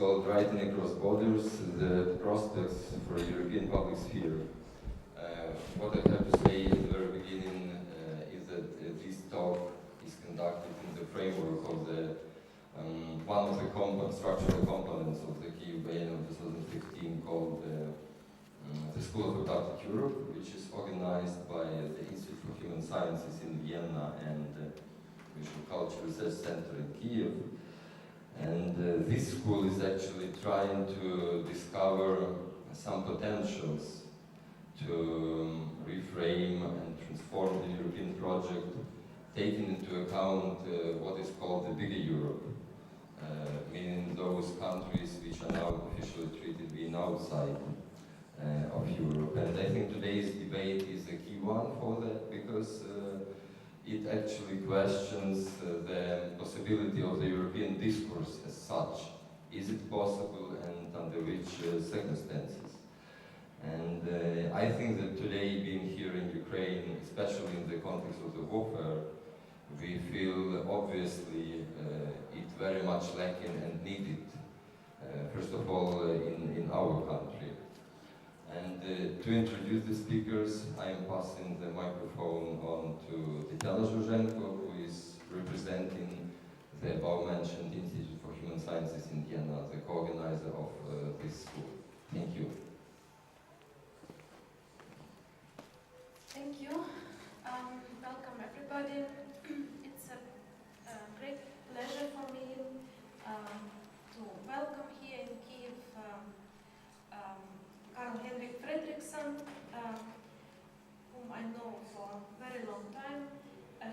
called Writing Across Borders, the Prospects for a European Public Sphere. What I have to say at the very beginning is that this talk is conducted in the framework of the one of the structural components of the Kyiv Biennial 2015 called the School of Abducted Europe, which is organized by the Institute for Human Sciences in Vienna and the Visual Culture Research Center in Kyiv. And this school is actually trying to discover some potentials to reframe and transform the European project, taking into account what is called the bigger Europe, meaning those countries which are now officially treated being outside of Europe. And I think today's debate is a key one for that, because it actually questions the possibility of the European discourse as such. Is it possible, and under which circumstances? And I think that today, being here in Ukraine, especially in the context of the warfare, we feel obviously it very much lacking and needed, first of all in our country. And to introduce the speakers, I am passing the microphone on to Tatiana Zhuzhenko, who is representing the above-mentioned Institute for Human Sciences in Vienna, the co-organizer of this school. Thank you. Thank you. Welcome everybody. It's a great pleasure for me to welcome here in Kyiv Karla Heinrika Frederiksson, whom I know for a very long time.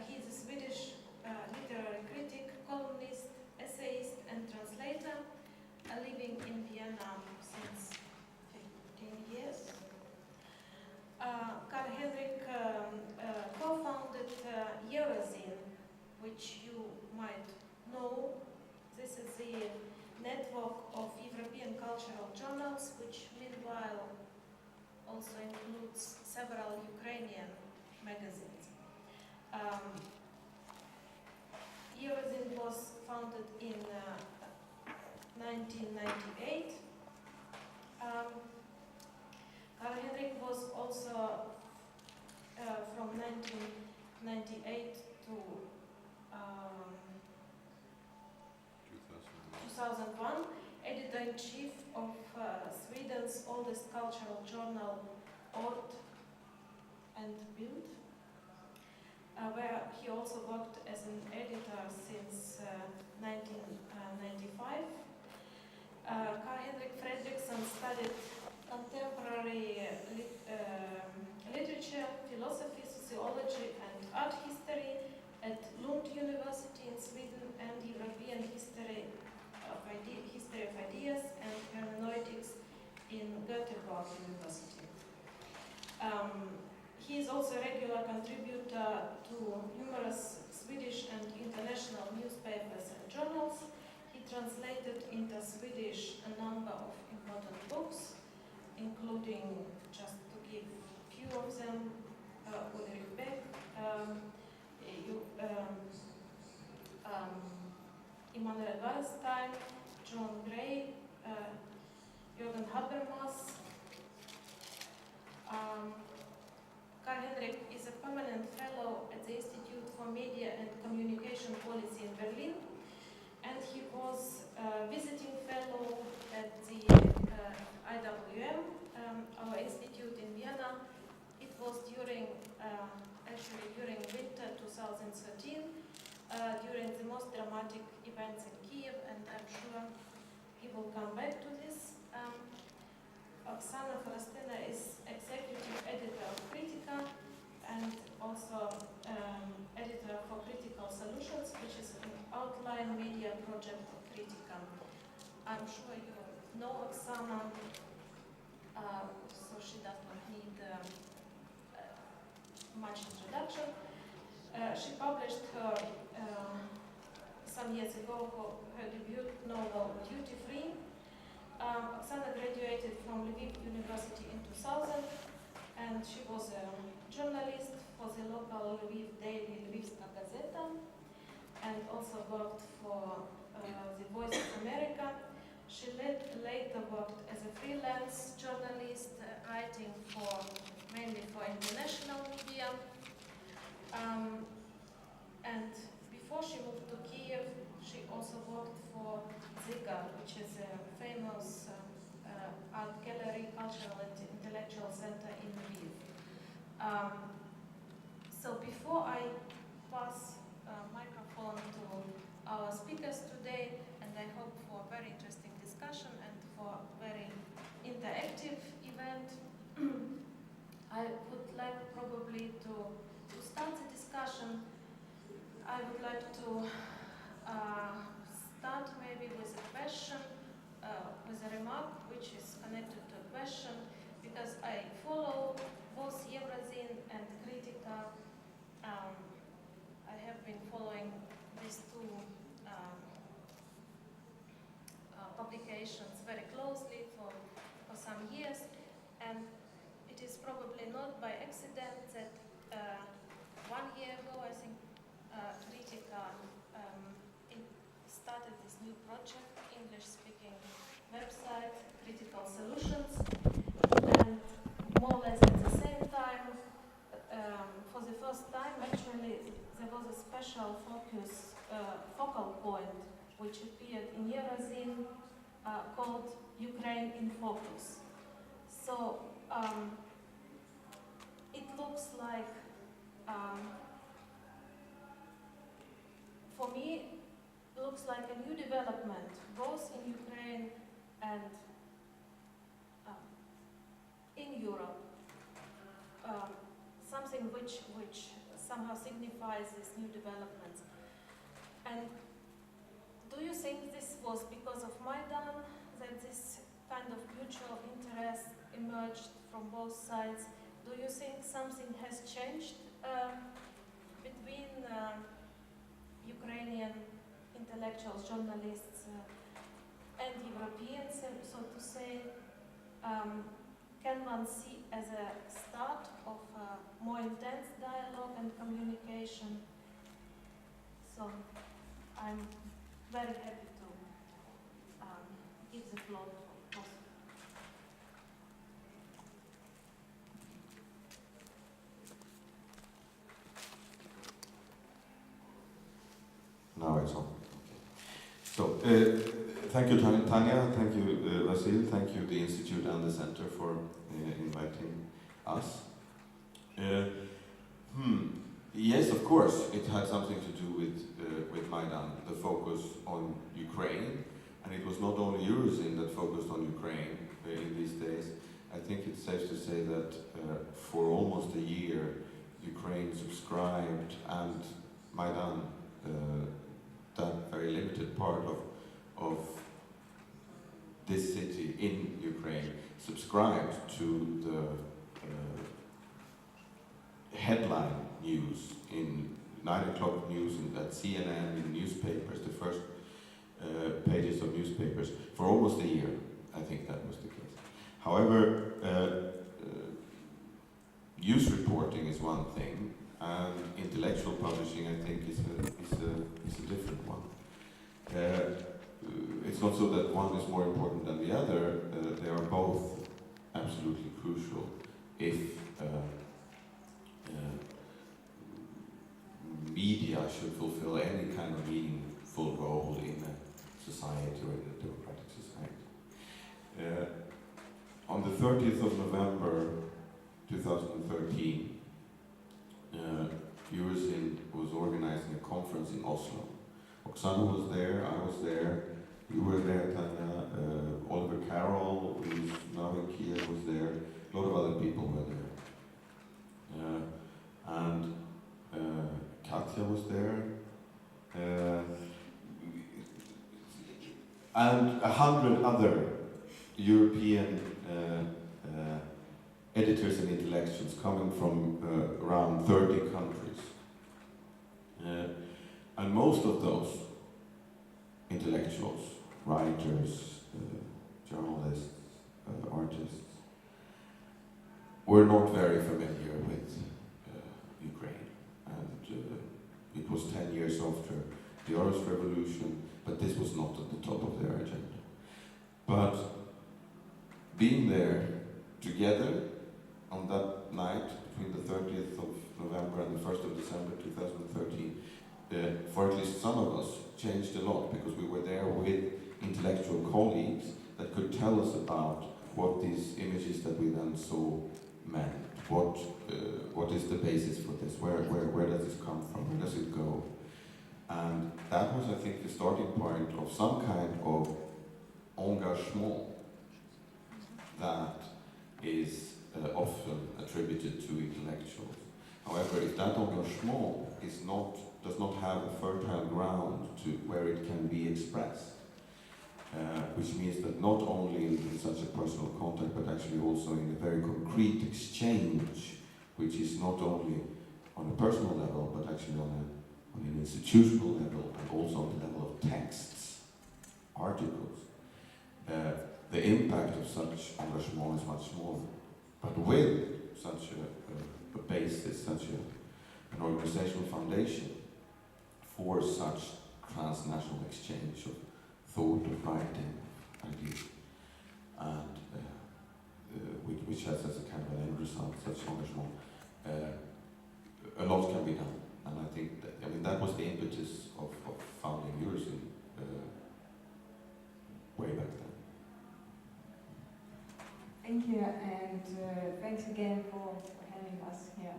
He is a Swedish literary critic, columnist, essayist, and translator, living in Vienna since 15 years. Karla Heinrika co-founded Eurozine, which you might know. This is the network of European cultural journals, which meanwhile also includes several Ukrainian magazines. Eurozine was founded in 1998. Karla Henrik was also from 1998 to 2001, editor-in-chief of Sweden's oldest cultural journal, Ord and Bild, where he also worked as an editor since 1995. Karl Henrik Fredriksson studied contemporary literature, philosophy, sociology, and art history at Lund University in Sweden, and European history of ideas and hermeneutics in Göteborg University. He is also a regular contributor to numerous Swedish and international newspapers and journals. He translated into Swedish a number of important books, including, just to give a few of them, Ulrich Beck, Immanuel Wallerstein, John Gray, Jürgen Habermas. Karl Henrik is a permanent fellow at the Institute for Media and Communication Policy in Berlin, and he was a visiting fellow at the IWM, our institute in Vienna. It was during winter 2013, during the most dramatic events in Kyiv, and I'm sure he will come back to this. Oksana Forostyna is executive editor of Kritika and also editor for Critical Solutions, which is an outline media project of Kritika. I'm sure you know Oksana, so she does not need much introduction. She published her, some years ago, her debut novel, Duty Free. Oksana graduated from Lviv University in 2000, and she was a journalist for the local Lviv daily Lvivska gazeta, and also worked for the Voice of America. She later worked as a freelance journalist, writing mainly for international media. And before she moved to Kyiv, she also worked for Ziga, which is a famous art gallery, cultural and intellectual center in Lviv. So before I pass microphone to our speakers today, and I hope for a very interesting discussion and for a very interactive event, I would like probably to start the discussion. I would like to start maybe with a question, with a remark which is connected to a question, because I follow both Evrazine and Kritika. I have been following these two publications very closely for some years, and it is probably not by accident that 1 year ago, I think, Kritika started this new project, English-speaking website, Critical Solutions, and more or less at the same time, for the first time, actually, there was a special focal point which appeared in Yerazin called Ukraine in Focus. So it looks like, for me, looks like a new development, both in Ukraine and in Europe. Something which somehow signifies these new developments. And do you think this was because of Maidan, that this kind of mutual interest emerged from both sides? Do you think something has changed between Ukrainian intellectuals, journalists, and Europeans, so to say? Can one see as a start of more intense dialogue and communication? So I'm very happy to give the floor to Oksana. Now it's on. So, thank you, Tanya, thank you, Vasil, thank you, the Institute and the Center for inviting us. Yes, of course, it had something to do with Maidan, the focus on Ukraine, and it was not only Eurozine that focused on Ukraine in these days. I think it's safe to say that for almost a year, Ukraine subscribed, and Maidan, that very limited part of this city in Ukraine, subscribed to the headline news in 9 o'clock news at CNN, in newspapers, the first pages of newspapers, for almost a year. I think that was the case. However, news reporting is one thing, and intellectual publishing, I think, is a different one. It's not so that one is more important than the other. They are both absolutely crucial if media should fulfill any kind of meaningful role in a society or in a democratic society. On the 30th of November 2013, Eurozine was organizing a conference in Oslo. Oksana was there, I was there, you were there, Tanya, Oliver Carroll, who's now in Kyiv, was there, a lot of other people were there. And Katya was there, and 100 other European editors and intellectuals coming from around 30 countries. And most of those intellectuals, writers, journalists, artists, were not very familiar with Ukraine. And it was 10 years after the Orange Revolution, but this was not at the top of their agenda. being there together on that night between the 30th of November and the 1st of December 2013, for at least some of us, changed a lot, because we were there with intellectual colleagues that could tell us about what these images that we then saw meant. What is the basis for this? Where does this come from? Where does it go? And that was, I think, the starting point of some kind of engagement that is often attributed to intellectuals. However, if that engagement does not have a fertile ground to where it can be expressed, which means that not only in such a personal contact, but actually also in a very concrete exchange, which is not only on a personal level, but actually on an institutional level, and also on the level of texts, articles, the impact of such engagement is much smaller. But with such a basis, such an organizational foundation for such transnational exchange of thought, of writing, ideas, and which has as a kind of an end result such engagement, a lot can be done. And I think that was the impetus of founding Eurozine way back then. Thank you, and thanks again for having us here.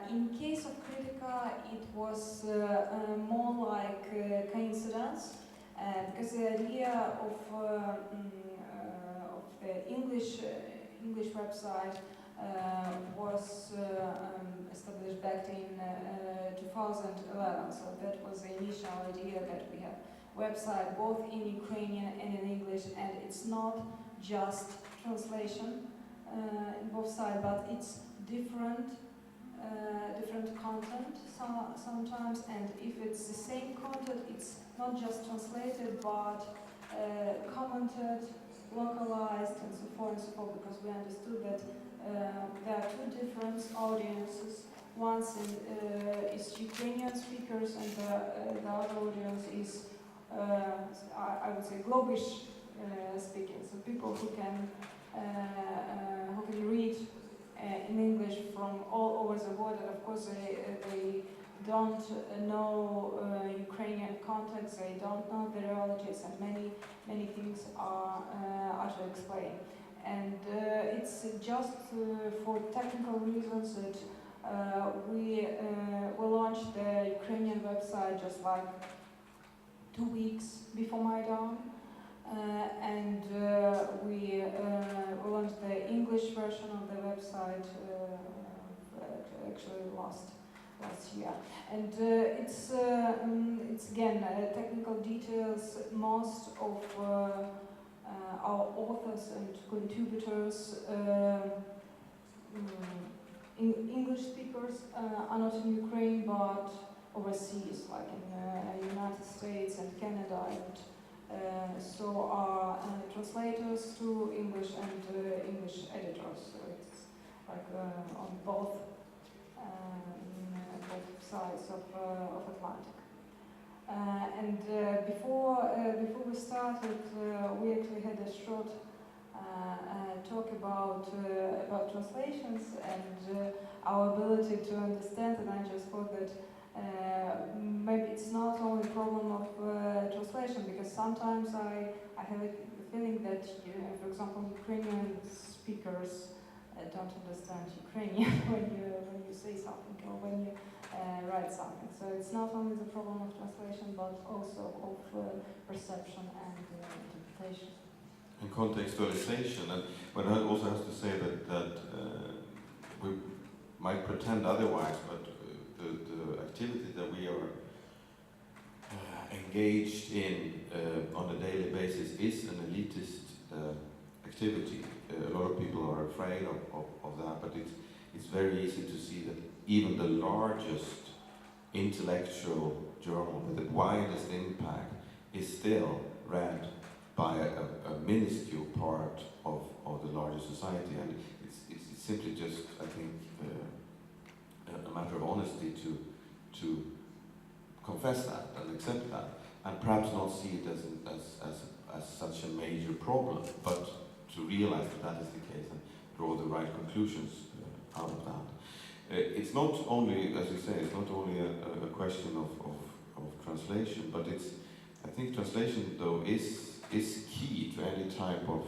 In case of Kritika, it was more like a coincidence, because the idea of the English website was established back in 2011. So that was the initial idea, that we have website both in Ukrainian and in English, and it's not just translation in both sides, but it's different content sometimes, and if it's the same content, it's not just translated, but commented, localized, and so forth, because we understood that there are two different audiences. One is Ukrainian speakers, and the other audience is, I would say, Globish speaking, so people who can read in English from all over the world, and of course they don't know Ukrainian context, they don't know the realities, and many things are to explain. And it's just for technical reasons that we launched the Ukrainian website just like 2 weeks before Maidan. And we launched the English version of the website actually last year. And it's again technical details. Most of our authors and contributors, English speakers, are not in Ukraine but overseas, like in the United States and Canada, and so are translators to English and English editors. So it's like on both sides of Atlantic. And before we started, we actually had a short talk about translations and our ability to understand. And I just thought that maybe it's not only a problem of translation, because sometimes I have a feeling that, for example, Ukrainian speakers don't understand Ukrainian when you say something or when you write something. So it's not only the problem of translation, but also of perception and interpretation. And contextualization, and one also has to say that we might pretend otherwise, but the activity that we are engaged in on a daily basis is an elitist activity. A lot of people are afraid of that, but it's very easy to see that even the largest intellectual journal with the widest impact is still read by a minuscule part of the larger society, and it's simply just, I think, a matter of honesty to confess that and accept that, and perhaps not see it as such a major problem, but to realize that that is the case and draw the right conclusions out of that. It's not only, as you say, it's not only a question of translation, but it's, I think translation though is key to any type of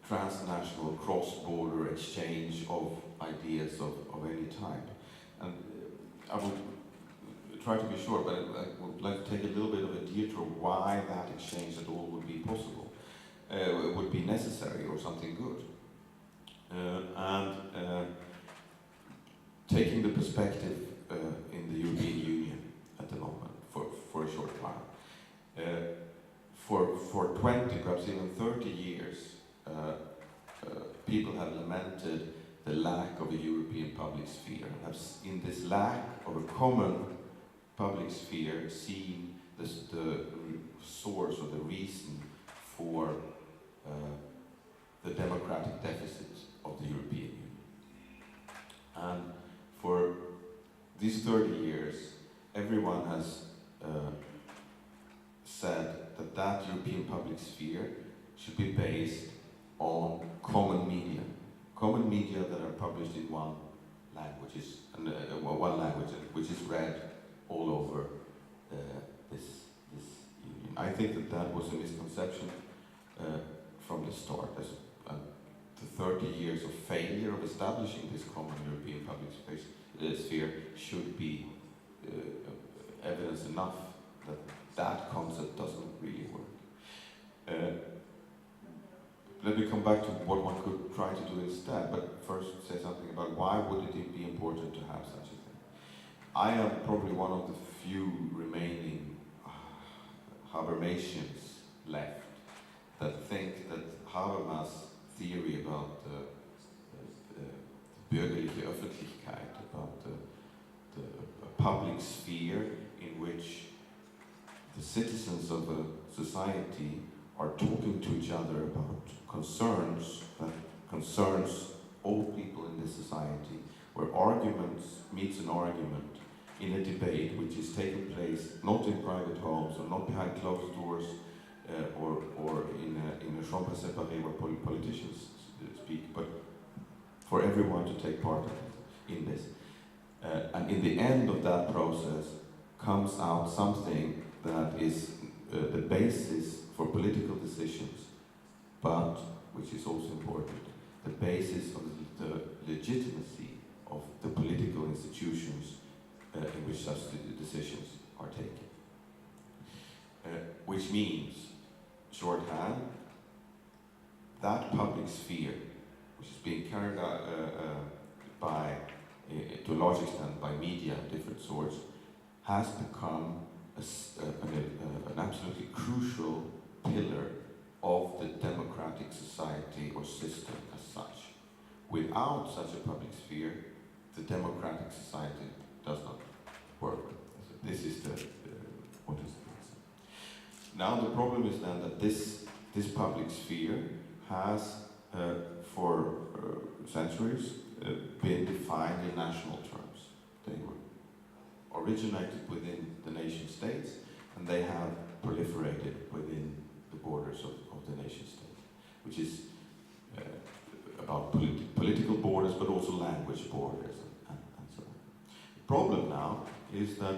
transnational cross-border exchange of ideas of any type. And I would try to be short, but I would like to take a little bit of a detour why that exchange at all would be possible, would be necessary or something good. Taking the perspective in the European Union at the moment for a short while. For 20, perhaps even 30 years, people have lamented the lack of a European public sphere, have in this lack of a common public sphere seen the source or the reason for the democratic deficit of the European Union. And for these 30 years, everyone has said that European public sphere should be based on common media that are published in one language, which is read all over this union. I think that was a misconception from the start. The 30 years of failure of establishing this common European public sphere should be evidence enough that that concept doesn't really work. Let me come back to what one could try to do instead, but first say something about why would it be important to have such a thing. I am probably one of the few remaining Habermasians left that think that Habermas' theory about the bürgerliche Öffentlichkeit, about the public sphere in which the citizens of a society are talking to each other about concerns that concerns all people in this society, where arguments meets an argument in a debate which is taking place not in private homes or not behind closed doors or in a chambre séparée where politicians speak, but for everyone to take part in this. And in the end of that process comes out something that is the basis for political decisions, but, which is also important, the basis of the legitimacy of the political institutions in which such decisions are taken. Which means, shorthand, that public sphere, which is being carried out by, to a large extent, by media of different sorts, has become an absolutely crucial pillar of the democratic society or system as such. Without such a public sphere, the democratic society does not work. So this is what is the reason. Now the problem is then that this public sphere has, for centuries, been defined in national terms. They were originated within the nation states, and they have proliferated within the borders of the nation state, which is about political borders, but also language borders and so on. The problem now is that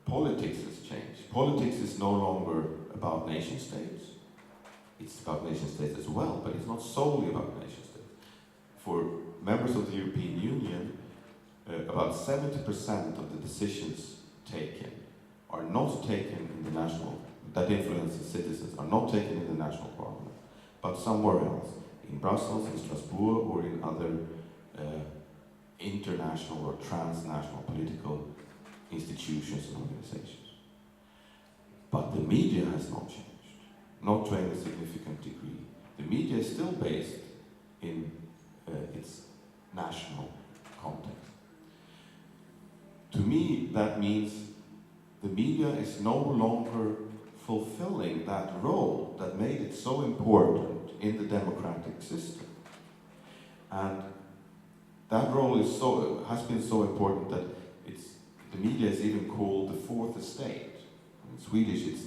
politics has changed. Politics is no longer about nation states. It's about nation states as well, but it's not solely about nation states. For members of the European Union, about 70% of the decisions taken are not taken in the national, that influence the citizens, are not taken in the national parliament, but somewhere else, in Brussels, in Strasbourg, or in other international or transnational political institutions and organizations. But the media has not changed, not to any significant degree. The media is still based in its national context. To me, that means the media is no longer fulfilling that role that made it so important in the democratic system. And that role has been so important that the media is even called the fourth estate. In Swedish, it's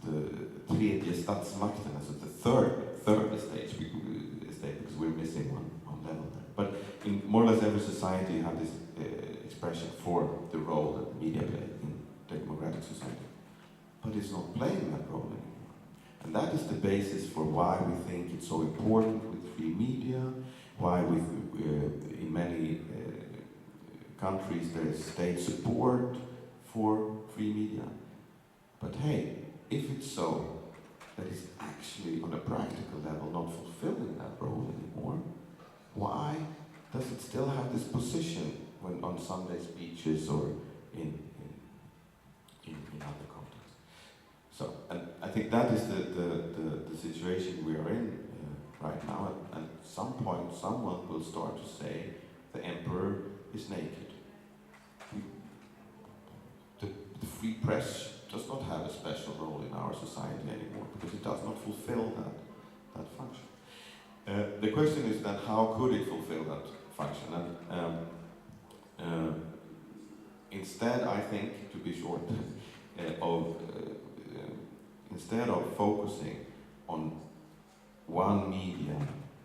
the tredje statsmakten, so the third estate, because we're missing one level there. But in more or less every society you have this expression for the role that the media play in democratic society. But it's not playing that role anymore. And that is the basis for why we think it's so important with free media, why in many countries there is state support for free media. But hey, if it's so, that it's actually on a practical level not fulfilling that role anymore, why does it still have this position when on Sunday speeches or in other contexts? So, and I think that is the situation we are in right now. And at some point, someone will start to say the emperor is naked. The free press does not have a special role in our society anymore because it does not fulfill that function. The question is then, how could it fulfill that function? And instead, I think, to be short, instead of focusing on one media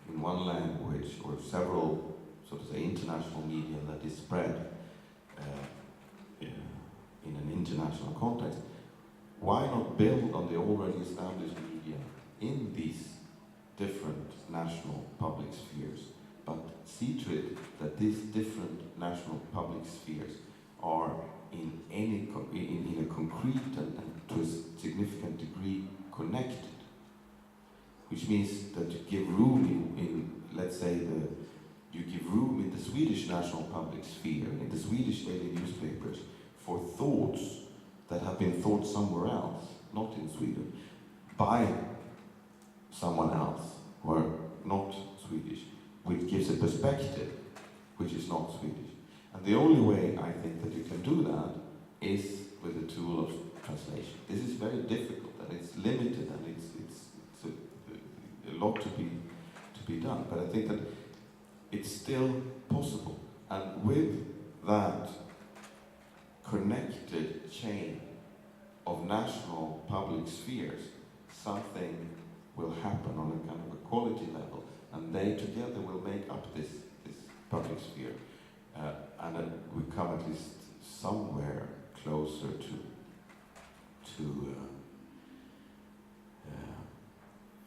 in one language or several, so to say, international media that is spread in an international context, why not build on the already established media in these different national public spheres, but see to it that these different national public spheres are in a concrete and to a significant degree connected, which means that you give room in let's say, you give room in the Swedish national public sphere, in the Swedish daily newspapers, for thoughts that have been thought somewhere else, not in Sweden, by someone else who are not Swedish, which gives a perspective which is not Swedish. And the only way I think that you can do that is with the tool of translation. This is very difficult and it's limited and it's a lot to be done, but I think that it's still possible. And with that connected chain of national public spheres, something will happen on a kind of a quality level, and they together will make up this public sphere, and then we come at least somewhere closer to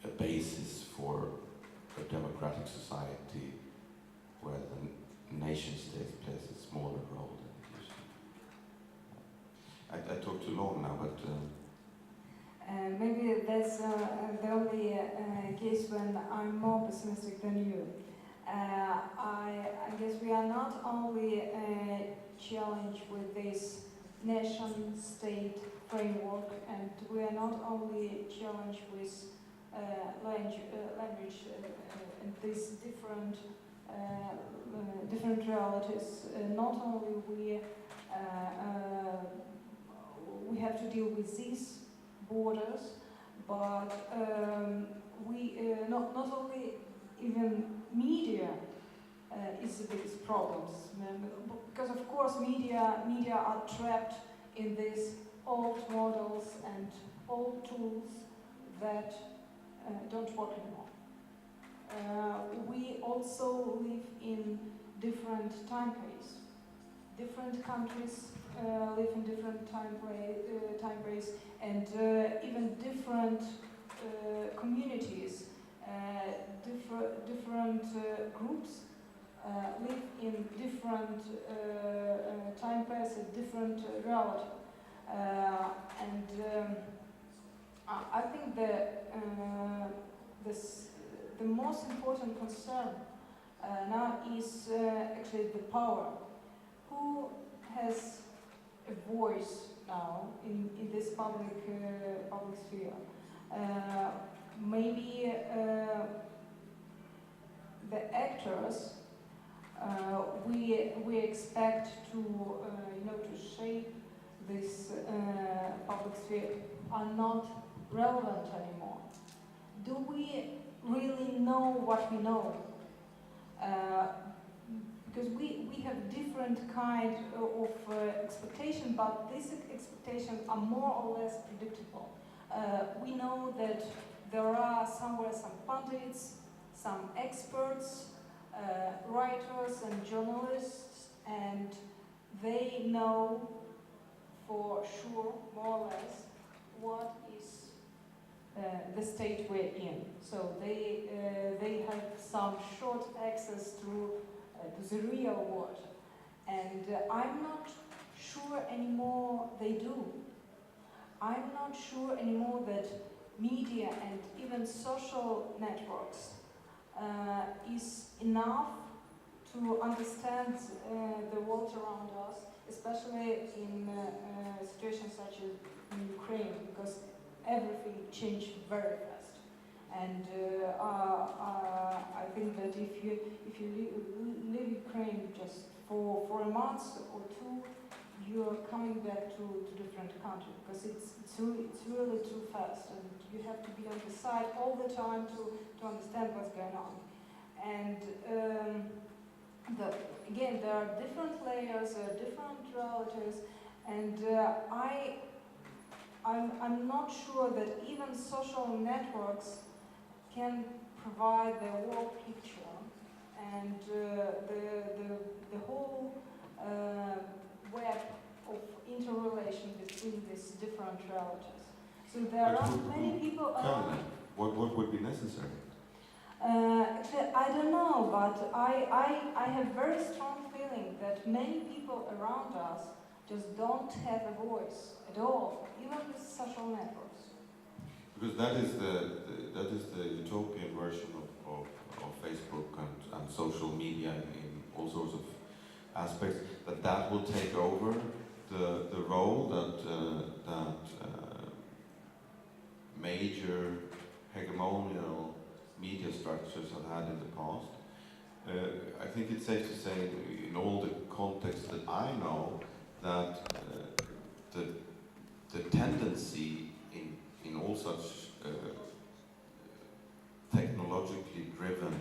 a basis for a democratic society where the nation-state plays a smaller role than it used to. I talked too long now, but... maybe that's the only case when I'm more pessimistic than you. I guess we are not only challenged with this nation-state framework, and we are not only challenged with language and these different realities. Not only we have to deal with these borders, but we not only even media is the biggest problems, because of course media are trapped in these old models and old tools that don't work anymore. We also live in different time periods. Different countries live in different time periods, and even different communities, different groups live in different time periods, a different reality. I think that the most important concern now is actually the power. Who has a voice now in this public sphere? Maybe the actors we expect to to shape this public sphere are not relevant anymore. Do we really know what we know? Because we have different kind of expectation, but these expectations are more or less predictable. We know that there are somewhere some pundits, some experts, writers and journalists, and they know for sure, more or less, what is the state we're in. So they have some short access to the real world. And I'm not sure anymore they do. I'm not sure anymore that media and even social networks is enough to understand the world around us, especially in situations such as in Ukraine, because everything changed very fast. And I think that if you leave Ukraine just for a month or two, you're coming back to different country, because it's really too fast, and you have to be on the side all the time to understand what's going on. And again, there are different layers, different realities, and I'm not sure that even social networks can provide the whole picture and the whole web of interrelation between these different realities. So there are many people around. What would be necessary? I don't know, but I have very strong feeling that many people around us just don't have a voice at all, even with social networks. Because that is the utopian version of Facebook and social media in all sorts of aspects, that will take over the role that major hegemonial media structures have had in the past. I think it's safe to say, in all the contexts that I know, that the tendency in all such technologically driven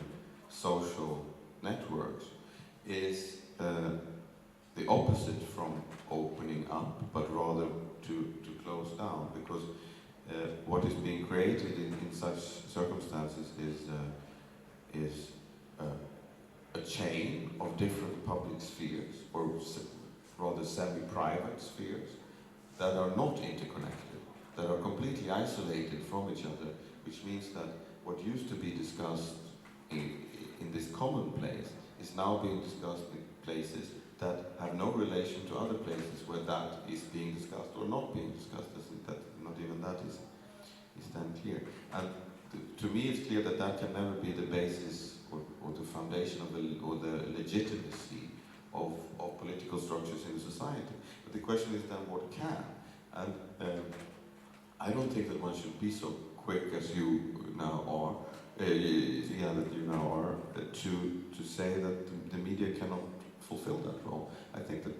social networks is the opposite from opening up, but rather to close down, because what is being created in such circumstances is a chain of different public spheres, or rather semi-private spheres, that are not interconnected, that are completely isolated from each other, which means that what used to be discussed in this common place is now being discussed in places that have no relation to other places where that is being discussed or not being discussed. That not even that is then clear. And to me, it's clear that can never be the basis or the foundation of or the legitimacy of political structures in society. But the question is then what can? And I don't think that one should be so quick as you now are, to say that the media cannot fulfill that role. I think that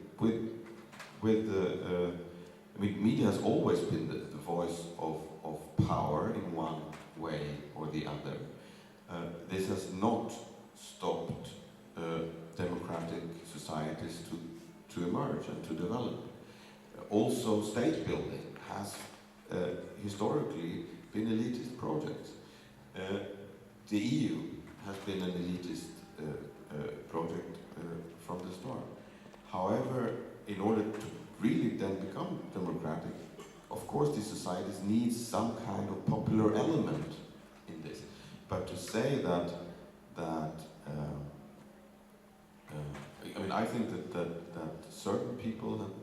media has always been the voice of power in one way or the other. This has not stopped democratic societies to emerge and to develop. Also, state building has historically been elitist projects. The EU has been an elitist project from the start. However, in order to really then become democratic, of course these societies need some kind of popular element in this. But to say that I think that certain people have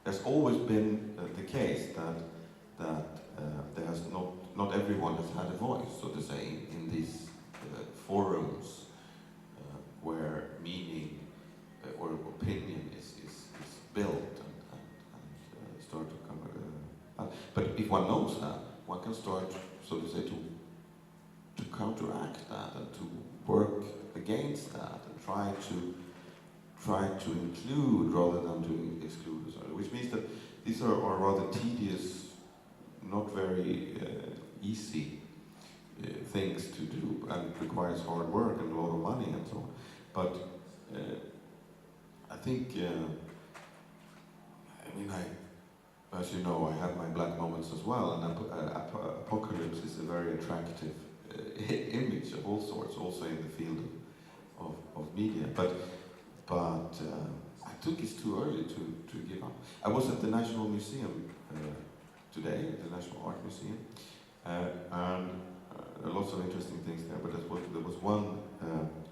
there's always been the case that there has not everyone has had a voice, so to say, in these forums where meaning or opinion is built and start to come. But if one knows that, one can start, so to say, to counteract that and to work against that and try to include rather than to exclude, which means that these are rather tedious, not very easy things to do, and requires hard work and a lot of money and so on. But I think, as you know, I have my black moments as well, and apocalypse is a very attractive image of all sorts, also in the field of media. But I think it's too early to give up. I was at the National Museum today, the National Art Museum, and there are lots of interesting things there, but there was one,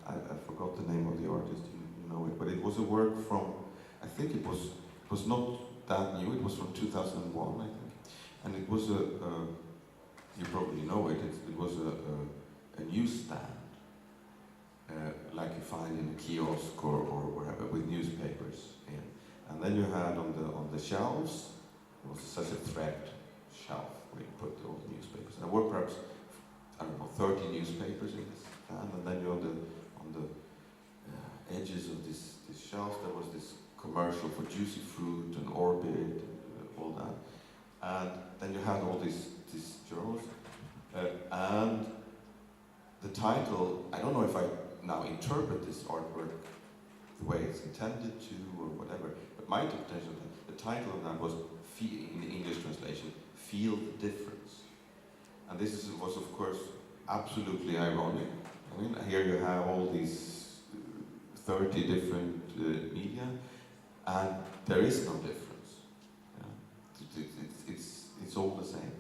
I forgot the name of the artist, you know it, but it was a work from, I think it was not that new, it was from 2001, I think, and it was you probably know it, it was a newsstand, like you find in a kiosk or wherever, with newspapers in. And then you had on the shelves, it was such a thread shelf where you put all the newspapers. There were perhaps, I don't know, 30 newspapers in this stand, and then on the edges of this shelf there was this commercial for juicy fruit and Orbit and all that. And then you had all these journals, and the title, I don't know if I now interpret this artwork the way it's intended to or whatever, but my interpretation, the title of that was, in the English translation, Feel the Difference. And this was of course absolutely ironic. I mean, here you have all these 30 different media, and there is no difference. Yeah? It's all the same.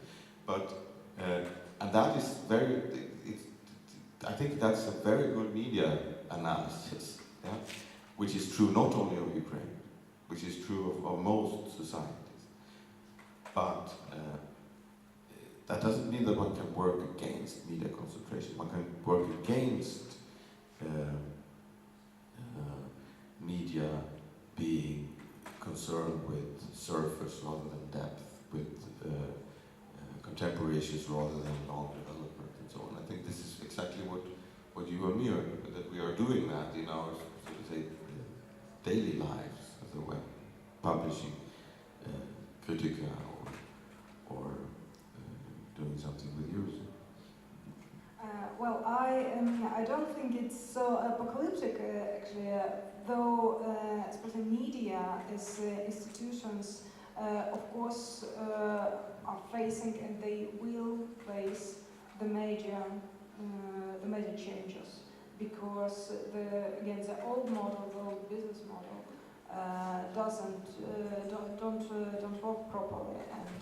But and that is very. I think that's a very good media analysis, yeah? Which is true not only of Ukraine, which is true of most societies. But that doesn't mean that one can work against media concentration. One can work against media being concerned with surface rather than depth, with contemporary issues rather than long development and so on. I think this is exactly what you and me are, that we are doing that in our, so to say, daily lives as a web publishing critica or doing something with yours. Well, I don't think it's so apocalyptic actually, though especially media as institutions of course are facing, and they will face the major changes, because the old model, the old business model, don't work properly, and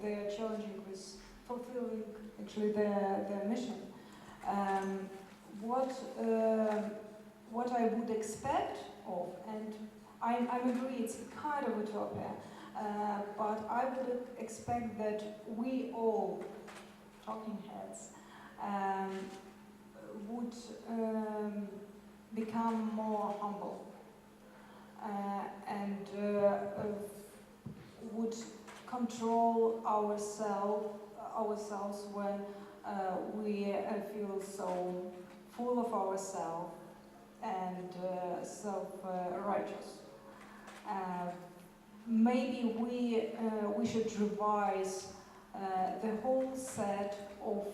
they are challenging with fulfilling actually their mission. What I would expect of, and I agree it's kind of utopia, but I would expect that we all, talking heads, would become more humble and would control ourselves when we feel so full of ourselves and self-righteous. Maybe we should revise the whole set of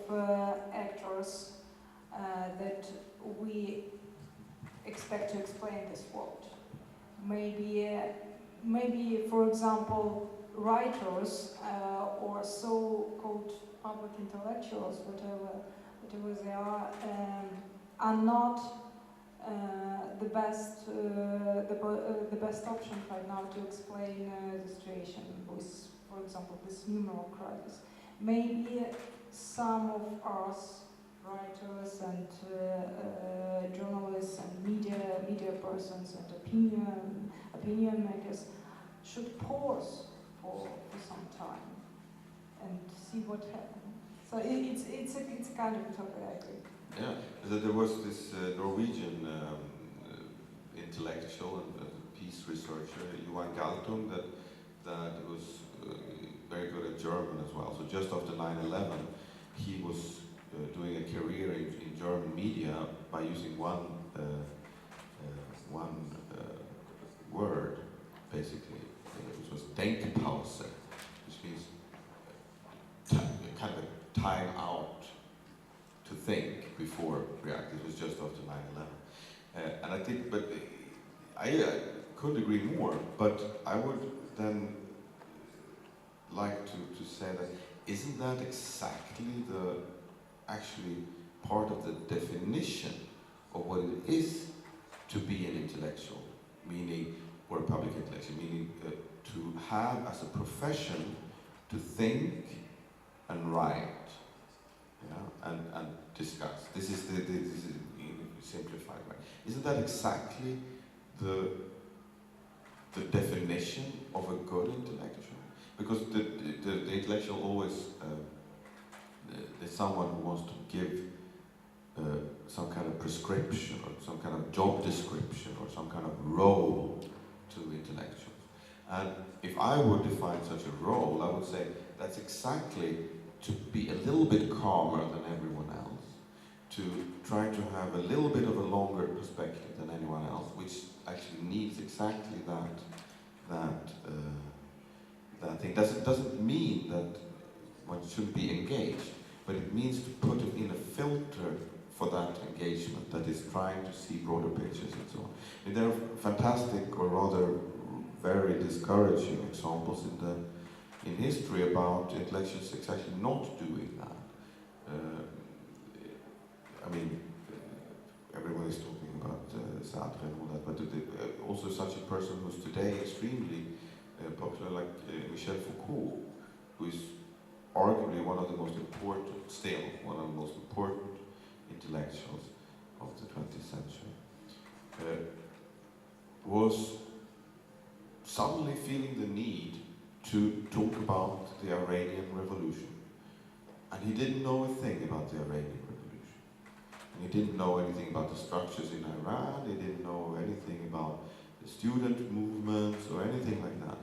actors that we expect to explain this world. Maybe, for example, writers or so-called public intellectuals, whatever they are not the best option right now to explain the situation with, for example, this numeral crisis. Maybe some of us, writers and journalists and media persons and opinion makers, should pause for some time and see what happens. So it's a kind of utopia, I agree. Yeah, there was this Norwegian intellectual and peace researcher, Johan Galtung, that was very good at German as well. So just after 9/11, he was doing a career in German media by using one word, basically, which was Denkpause, which means kind of a time out to think before react. It was just after 9/11. And I think, but I couldn't agree more, but I would then like to say that isn't that exactly actually part of the definition of what it is to be an intellectual, meaning, or a public intellectual, meaning to have as a profession to think and write, yeah, and discuss. This is simplified way. Isn't that exactly the definition of a good intellectual? Because the intellectual always there's someone who wants to give some kind of prescription or some kind of job description or some kind of role to intellectuals. And if I would define such a role, I would say that's exactly to be a little bit calmer than everyone else, to try to have a little bit of a longer perspective than anyone else, which actually needs exactly that thing. Doesn't mean that one should be engaged, but it means to put it in a filter for that engagement that is trying to see broader pictures and so on. And there are fantastic, or rather very discouraging examples in history about intellectuals actually not doing that. I mean, everyone is talking about Sartre and all that, but also such a person who's today extremely popular, like Michel Foucault, who is arguably one of the most important intellectuals of the 20th century, was suddenly feeling the need to talk about the Iranian Revolution. And he didn't know a thing about the Iranian Revolution. And he didn't know anything about the structures in Iran, he didn't know anything about the student movements or anything like that,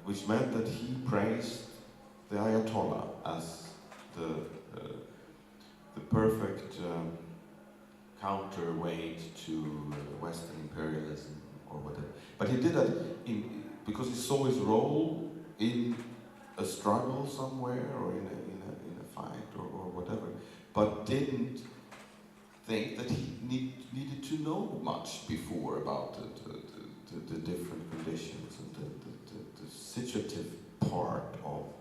which meant that he praised the Ayatollah as the perfect counterweight to Western imperialism or whatever. But he did that because he saw his role in a struggle somewhere or in a fight or whatever, but didn't think that he needed to know much before about the different conditions and the situative part of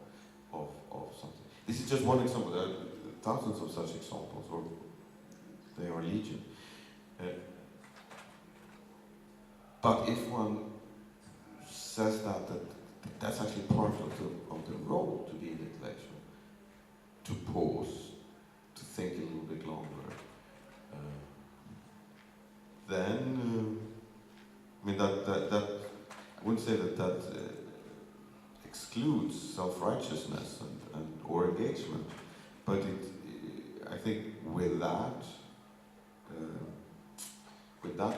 something. This is just one example. There are thousands of such examples, or they are legion. But if one says that's actually part of the role to be an intellectual, to pause, to think a little bit longer, then I mean that I wouldn't say that excludes self-righteousness and or engagement, but I think with that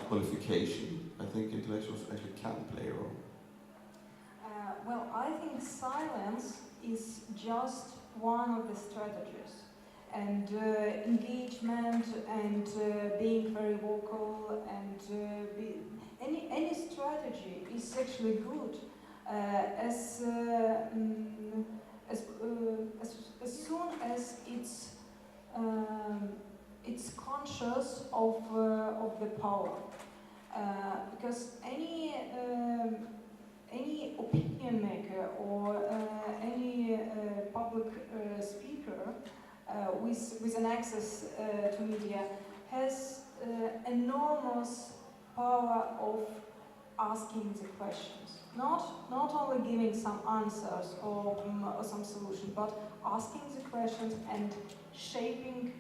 qualification, I think intellectuals actually can play a role. Well, I think silence is just one of the strategies, and engagement and being very vocal and any strategy is actually good as soon as it's conscious of the power, because any opinion maker or any public speaker with an access to media has enormous power of asking the questions, not only giving some answers or some solution, but asking the questions and shaping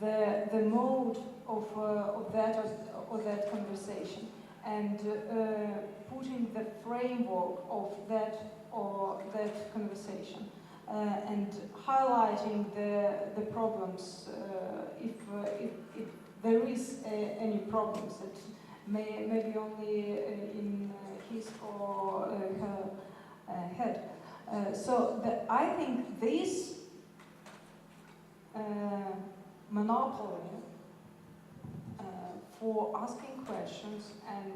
the mode of that conversation, and putting the framework of that conversation, and highlighting the problems if there is any problems that may be only in his or her head. So I think this monopoly for asking questions and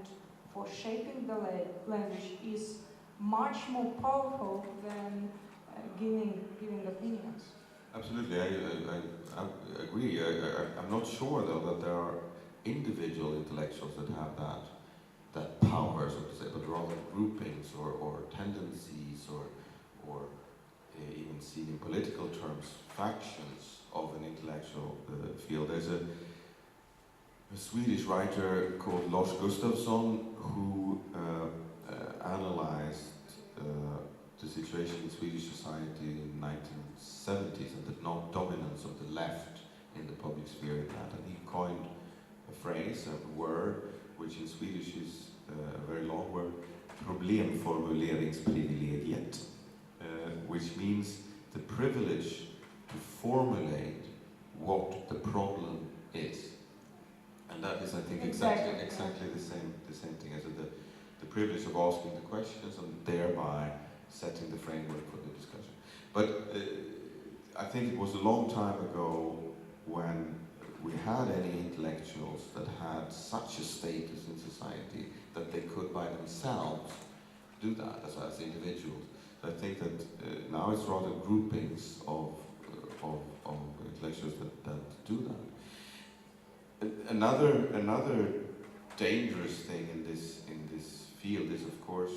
for shaping the language is much more powerful than giving opinions. Absolutely, I agree. I'm not sure though that there are individual intellectuals that have that power, so to say, but rather groupings or tendencies or or even seen in political terms, factions of an intellectual field. There's a Swedish writer called Lars Gustafsson who analyzed the situation in Swedish society in the 1970s and the dominance of the left in the public sphere in that. And he coined a phrase, a word, which in Swedish is a very long word, problemformuleringsprivilegiet, which means the privilege to formulate what the problem is. And that is, I think, exactly the same thing as the privilege of asking the questions and thereby setting the framework for the discussion. But I think it was a long time ago when we had any intellectuals that had such a status in society that they could by themselves do that as individuals. I think that now it's rather groupings of intellectuals that do that. Another dangerous thing in this field is, of course,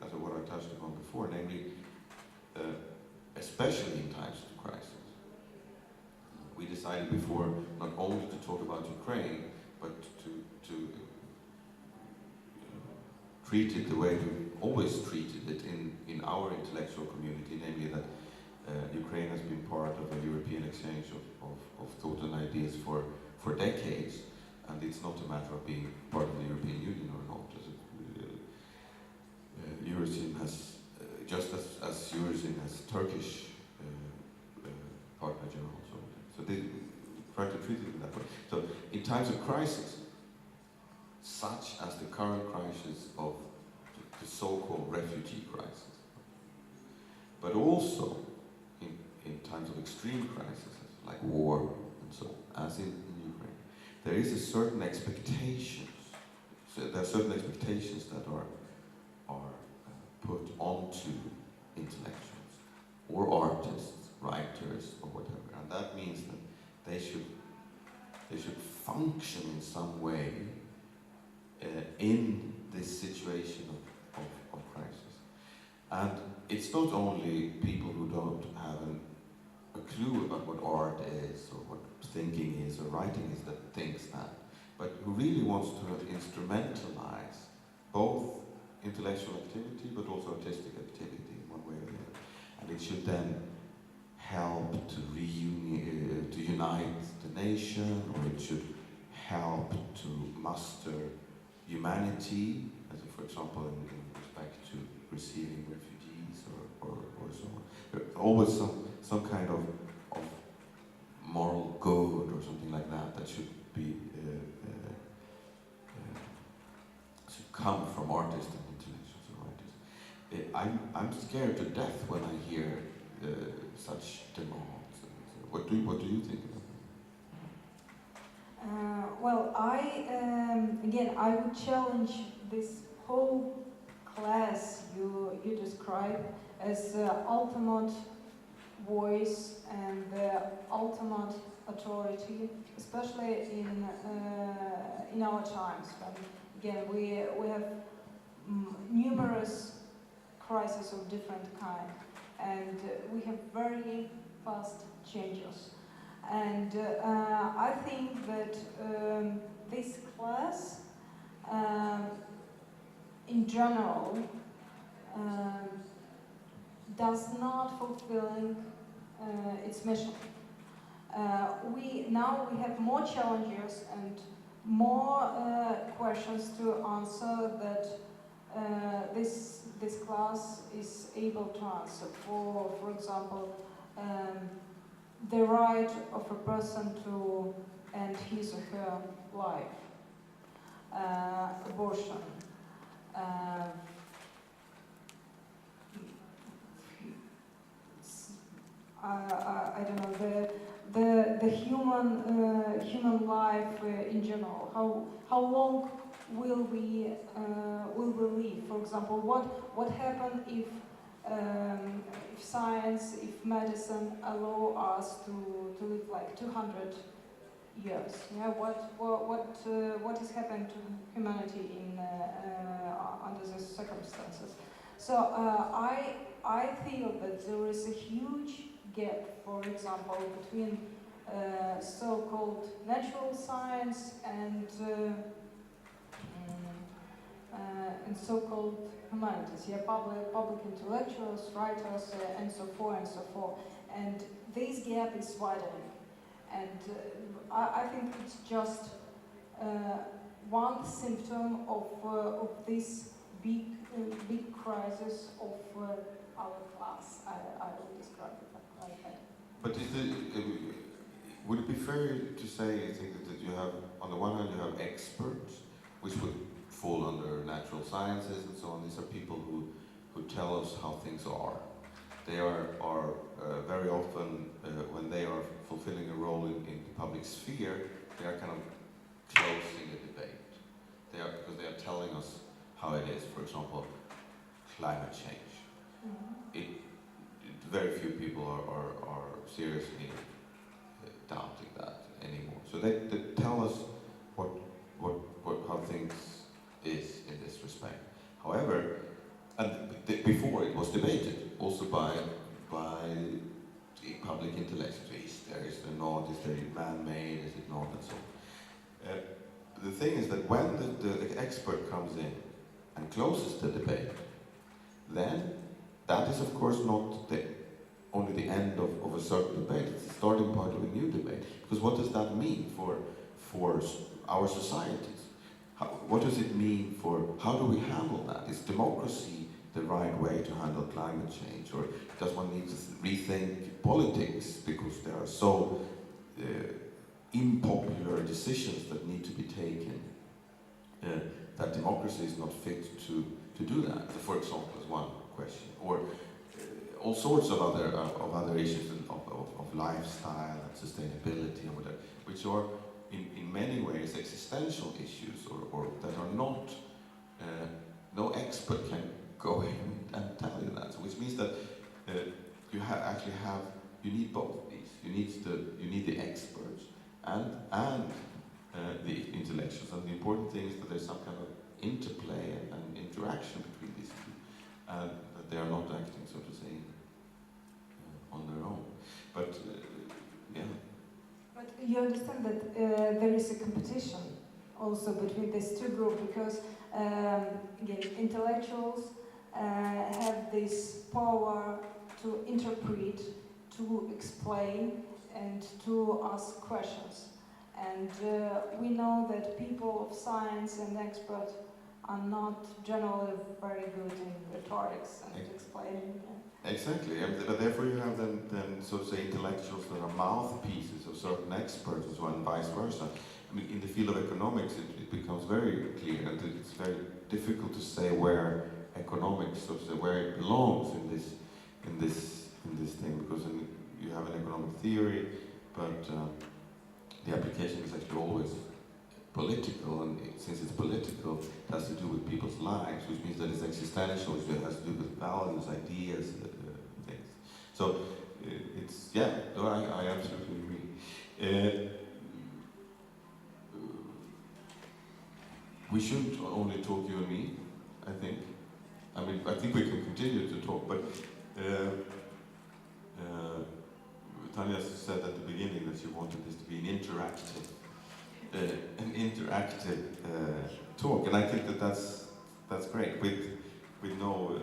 as what I touched upon before, namely, especially in times of crisis. We decided before not only to talk about Ukraine, but to treat it the way we always treated it in our intellectual community, namely that Ukraine has been part of a European exchange of thought and ideas for decades, and it's not a matter of being part of the European Union or not. Eurozone has, just as Eurozone has Turkish partner general, so they try to treat it in that way. So in times of crisis, such as the current crisis of the so-called refugee crisis, but also in times of extreme crises like war and so on, as in Ukraine, there is a certain expectations. So there are certain expectations that are put onto intellectuals or artists, writers, or whatever, and that means that they should function in some way in this situation of crisis. And it's not only people who don't have a clue about what art is or what thinking is or writing is that thinks that, but who really wants to instrumentalize both intellectual activity but also artistic activity in one way or the other. And it should then help to unite the nation, or it should help to muster humanity, as for example in respect to receiving refugees or so on. There's always some kind of moral good or something like that should be should come from artists and intellectuals and writers. I'm scared to death when I hear such demands. What do you think about that? Well, I would challenge this whole class you describe as the ultimate voice and the ultimate authority, especially in our times. But again, we have numerous crises of different kind, and we have very fast changes. And I think that this class, in general, does not fulfill its mission. We have more challenges and more questions to answer that this class is able to answer. For example, the right of a person to end his or her life, abortion, I don't know, the human life in general. How long will we live? For example, what happens if science, if medicine allow us to live like 200 years? Yeah, what is happening to humanity under these circumstances? So I feel that there is a huge gap, for example, between so-called natural science and so-called humanities. Yeah, public intellectuals, writers, and so forth and so forth. And this gap is widening. And I think it's just one symptom of this big crisis of our class. I will describe it like that. But would it be fair to say, I think, that you have, on the one hand, you have experts, which would fall under natural sciences and so on. These are people who tell us how things are. They are very often, when they are fulfilling a role in the public sphere, they are kind of closing a debate. Because they are telling us how it is. For example, climate change. Mm-hmm. Very few people are seriously doubting that anymore. So they tell us how things is in this respect. However, before it was debated also by the public intellectuals. There is there not? Is there man-made? Is it not? And so on. The thing is that when the expert comes in and closes the debate, then that is of course not only the end of a certain debate, it's the starting point of a new debate. Because what does that mean for our societies? What does it mean how do we handle that? Is democracy the right way to handle climate change? Or does one need to rethink politics because there are so unpopular decisions that need to be taken that democracy is not fit to do that? For example, is one question. Or all sorts of other issues of lifestyle and sustainability and whatever, which are in many ways existential issues or that are not, no expert can go in and tell you that. So which means that you need both of these. You need the experts and the intellectuals. And the important thing is that there's some kind of interplay and interaction between these two, and that they are not acting, so to say, on their own. But yeah. But you understand that there is a competition also between these two groups, because again, intellectuals have this power to interpret, to explain, and to ask questions. And we know that people of science and experts are not generally very good in rhetorics and explaining. Exactly, but therefore you have then so to say intellectuals that are mouthpieces of certain experts as well, and vice versa. I mean, in the field of economics, it becomes very clear that it's very difficult to say where economics, so to say, where it belongs in this thing, because you have an economic theory, but the application is actually always political, and since it's political, it has to do with people's lives, which means that it's existential, which has to do with values, ideas, things. So it's, yeah, no, I absolutely agree. We shouldn't only talk, you and me, I think. I mean, I think we can continue to talk, but Tanya said at the beginning that she wanted this to be an interactive talk, and I think that's great with no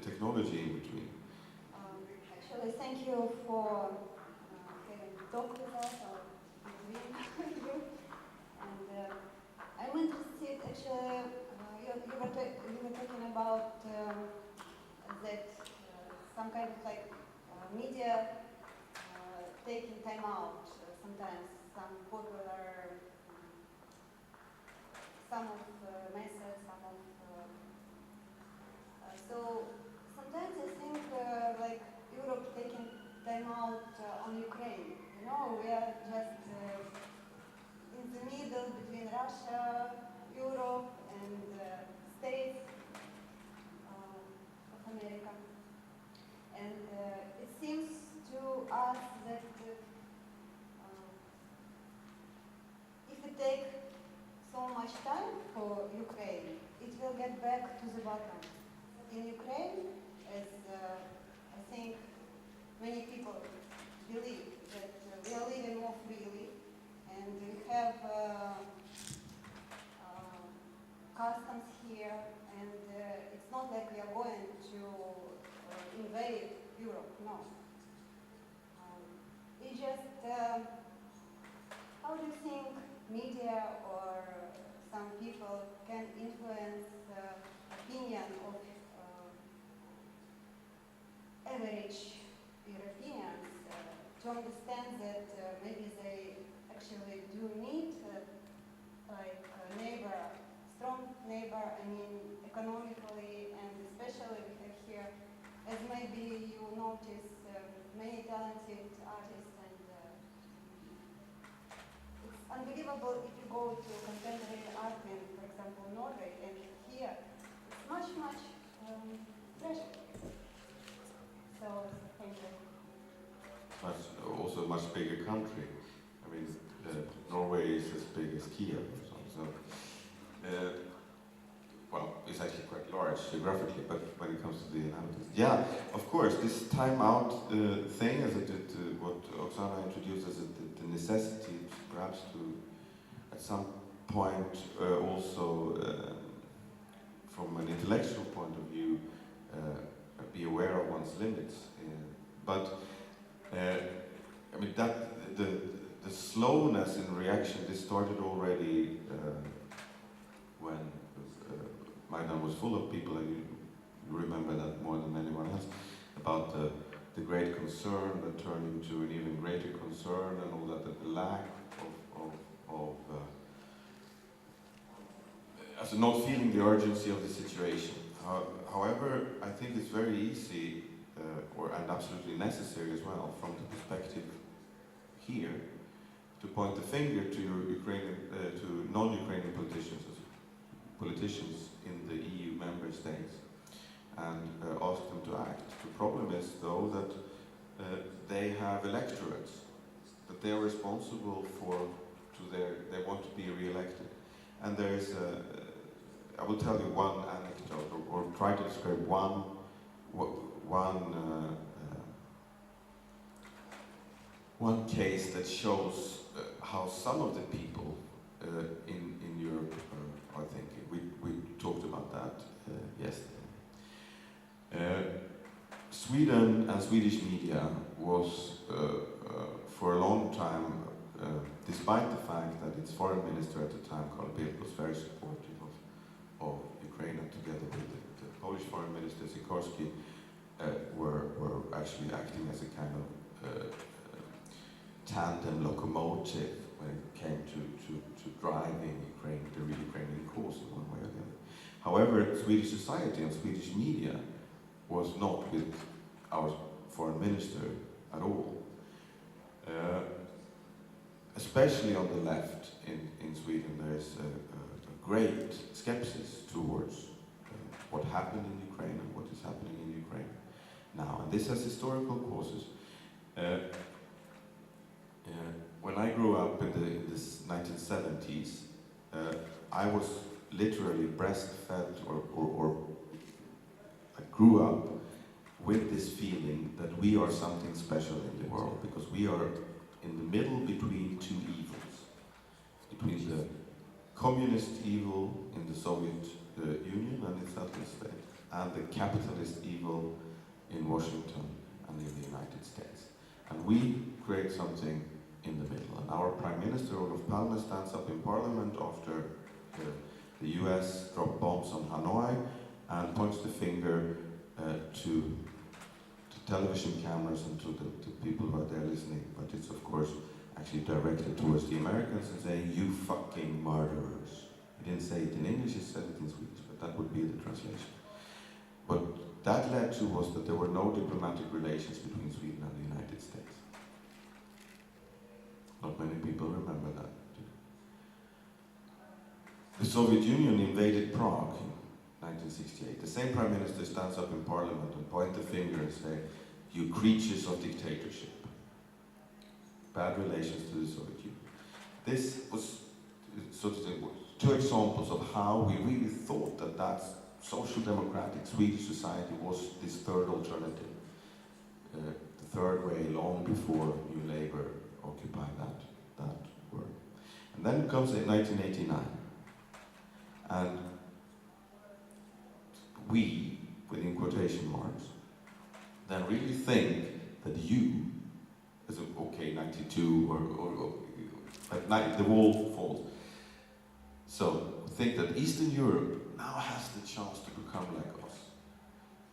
technology in between. Actually, thank you for having talked with us or between you. And I'm interested. Actually, you were talking about that some kind of like media taking time out. Sometimes some popular, some of methods, some of. So sometimes I think like Europe taking time out on Ukraine. You know, we are just in the middle between Russia, Europe, and States of America. And it seems to us that if we take so much time for Ukraine, it will get back to the bottom. In Ukraine, Europe, no. It's just, how do you think media or some people can influence opinion of average Europeans to understand that maybe they actually do need like a neighbor, strong neighbor, I mean economically, and especially we have here, as maybe you notice, many talented artists, and it's unbelievable if you go to contemporary art in, for example, Norway, and here it's much pressure. So, thank you. Much, also a much bigger country. I mean, Norway is as big as Kyiv or something. So, well, it's actually quite large geographically, but when it comes to the inhabitants, yeah, of course, this time-out thing, as what Oksana introduced as the necessity, perhaps to, at some point, also from an intellectual point of view, be aware of one's limits. But I mean that the slowness in reaction, this started already when Maidan was full of people, and you remember that more than anyone else, about the great concern that turned into an even greater concern, and all that, the lack of as not feeling the urgency of the situation. However, I think it's very easy, and absolutely necessary as well, from the perspective here, to point the finger to Ukrainian, to non-Ukrainian politicians in the EU member states, and ask them to act. The problem is, though, that they have electorates that they are responsible for. They want to be re-elected, and there is I will tell you one anecdote, or try to describe one case that shows how some of the people in Europe are thinking. We talked about that yesterday. Sweden and Swedish media was for a long time, despite the fact that its foreign minister at the time, Carl Bildt, was very supportive of Ukraine, and together with the Polish foreign minister Sikorski, were actually acting as a kind of tandem locomotive when it came to driving Ukraine, the Ukrainian cause in one way or the other. However, Swedish society and Swedish media was not with our foreign minister at all. Especially on the left in Sweden, there is a great skepsis towards what happened in Ukraine and what is happening in Ukraine now. And this has historical causes. When I grew up in the 1970s, I was literally breastfed, or I grew up with this feeling that we are something special in the world, because we are in the middle between two evils, between the communist evil in the Soviet Union and its satellite state, and the capitalist evil in Washington and in the United States. And we create something in the middle. And our Prime Minister, Olof Palme, stands up in Parliament after the US dropped bombs on Hanoi and points the finger to television cameras and to the people who are there listening. But it's, of course, actually directed towards the Americans and saying, "You fucking murderers." He didn't say it in English, he said it in Swedish, but that would be the translation. What that led to was that there were no diplomatic relations between Sweden and the United States. Not many people remember that. The Soviet Union invaded Prague in 1968. The same Prime Minister stands up in Parliament and points the finger and says, "You creatures of dictatorship." Bad relations to the Soviet Union. This was, so to say, two examples of how we really thought that social democratic Swedish society was this third alternative, the third way, long before New Labour occupied that word. And then comes 1989, and we, within quotation marks, then really think that you, as a, okay, 92 or at night the wall falls. So think that Eastern Europe now has the chance to become like us,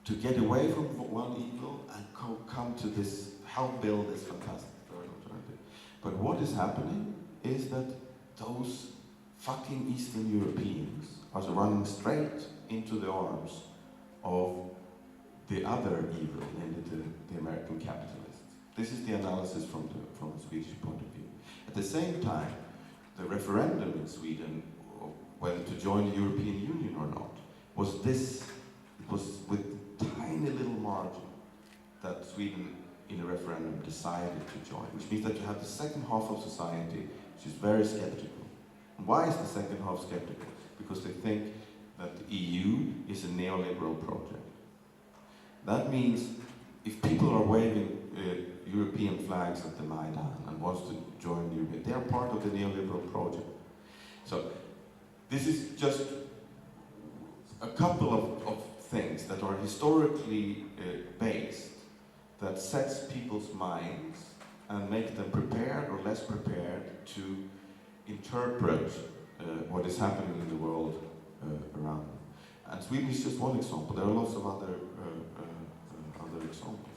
to get away from one evil and come to this, help build this fantastic third alternative. But what is happening is that those fucking Eastern Europeans are running straight into the arms of the other evil, namely the American capitalists. This is the analysis from a Swedish point of view. At the same time, the referendum in Sweden, whether to join the European Union or not, was this, it was with tiny little margin that Sweden in a referendum decided to join, which means that you have the second half of society which is very skeptical. And why is the second half skeptical? Because they think that the EU is a neoliberal project. That means if people are waving European flags at the Maidan and wants to join the European, they are part of the neoliberal project. So this is just a couple of things that are historically based, that sets people's minds and make them prepared or less prepared to interpret what is happening in the world around them. And Sweden is just one example. There are lots of other examples,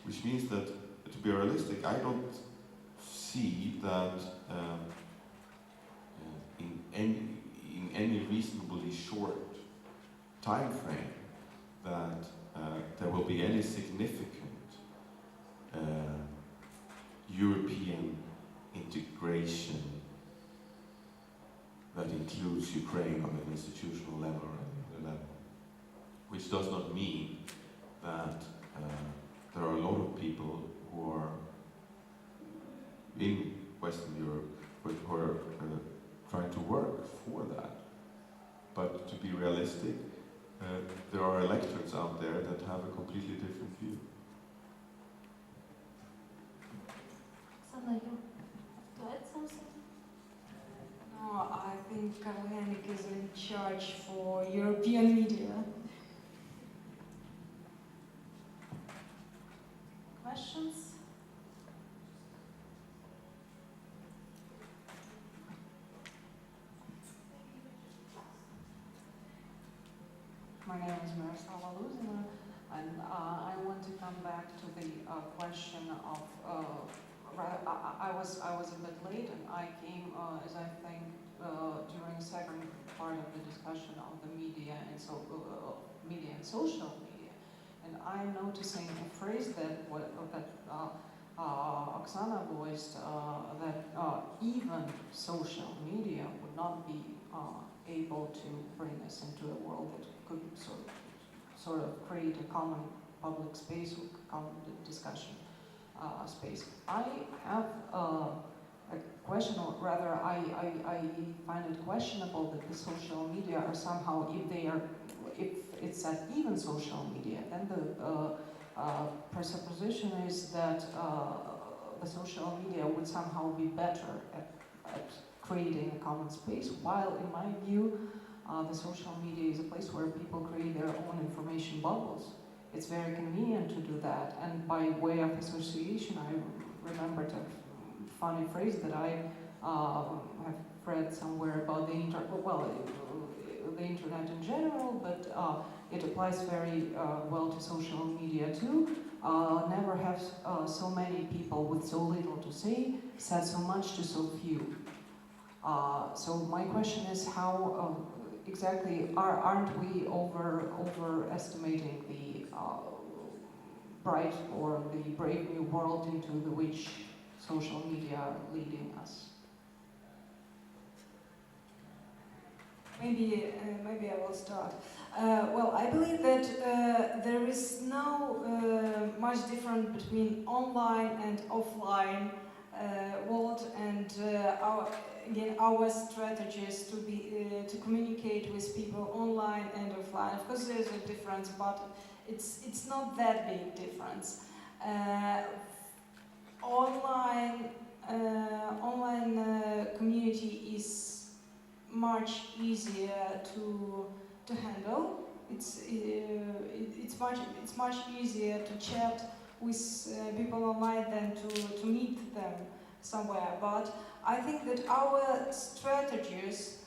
which means that, to be realistic, I don't see that in any reasonably short time frame that there will be any significant European integration that includes Ukraine on an institutional level or any other level. Which does not mean that there are a lot of people who are in Western Europe who are trying to work for that. But to be realistic, there are electorates out there that have a completely different view. Oksana, you want to add something? No, I think Karla Henrik is in charge for European media. Questions? My name is Miroslava Luzina, and I want to come back to the question of. I was a bit late, and I came, as I think, during the second part of the discussion of the media and media and social media, and I'm noticing a phrase that Oksana voiced, that even social media would not be able to bring us into a world that could sort of create a common public space or common discussion space. I have a question, or rather, I find it questionable that the social media are somehow, if it's at even social media, then the presupposition is that the social media would somehow be better at creating a common space, while in my view, the social media is a place where people create their own information bubbles. It's very convenient to do that, and by way of association, I remembered a funny phrase that I have read somewhere about the internet in general, but it applies very well to social media too. Never have so many people with so little to say said so much to so few. So my question is, how exactly aren't we overestimating the bright or the brave new world into which social media are leading us? Maybe I will start. Well, I believe that there is no much difference between online and offline world, and our strategies to communicate with people online and offline. Of course, there's a difference, but it's not that big difference. Online community is much easier to handle. it's much easier to chat with people online than to meet them somewhere. But I think that our strategies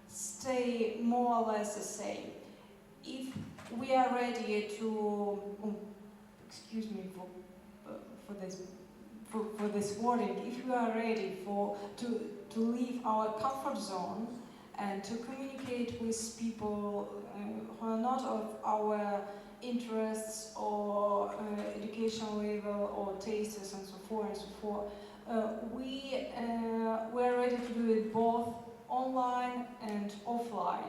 stay more or less the same. If we are ready to, excuse me for this wording, if we are ready to leave our comfort zone and to communicate with people who are not of our interests or educational level or tastes and so forth and so forth, we are ready to do it both online and offline.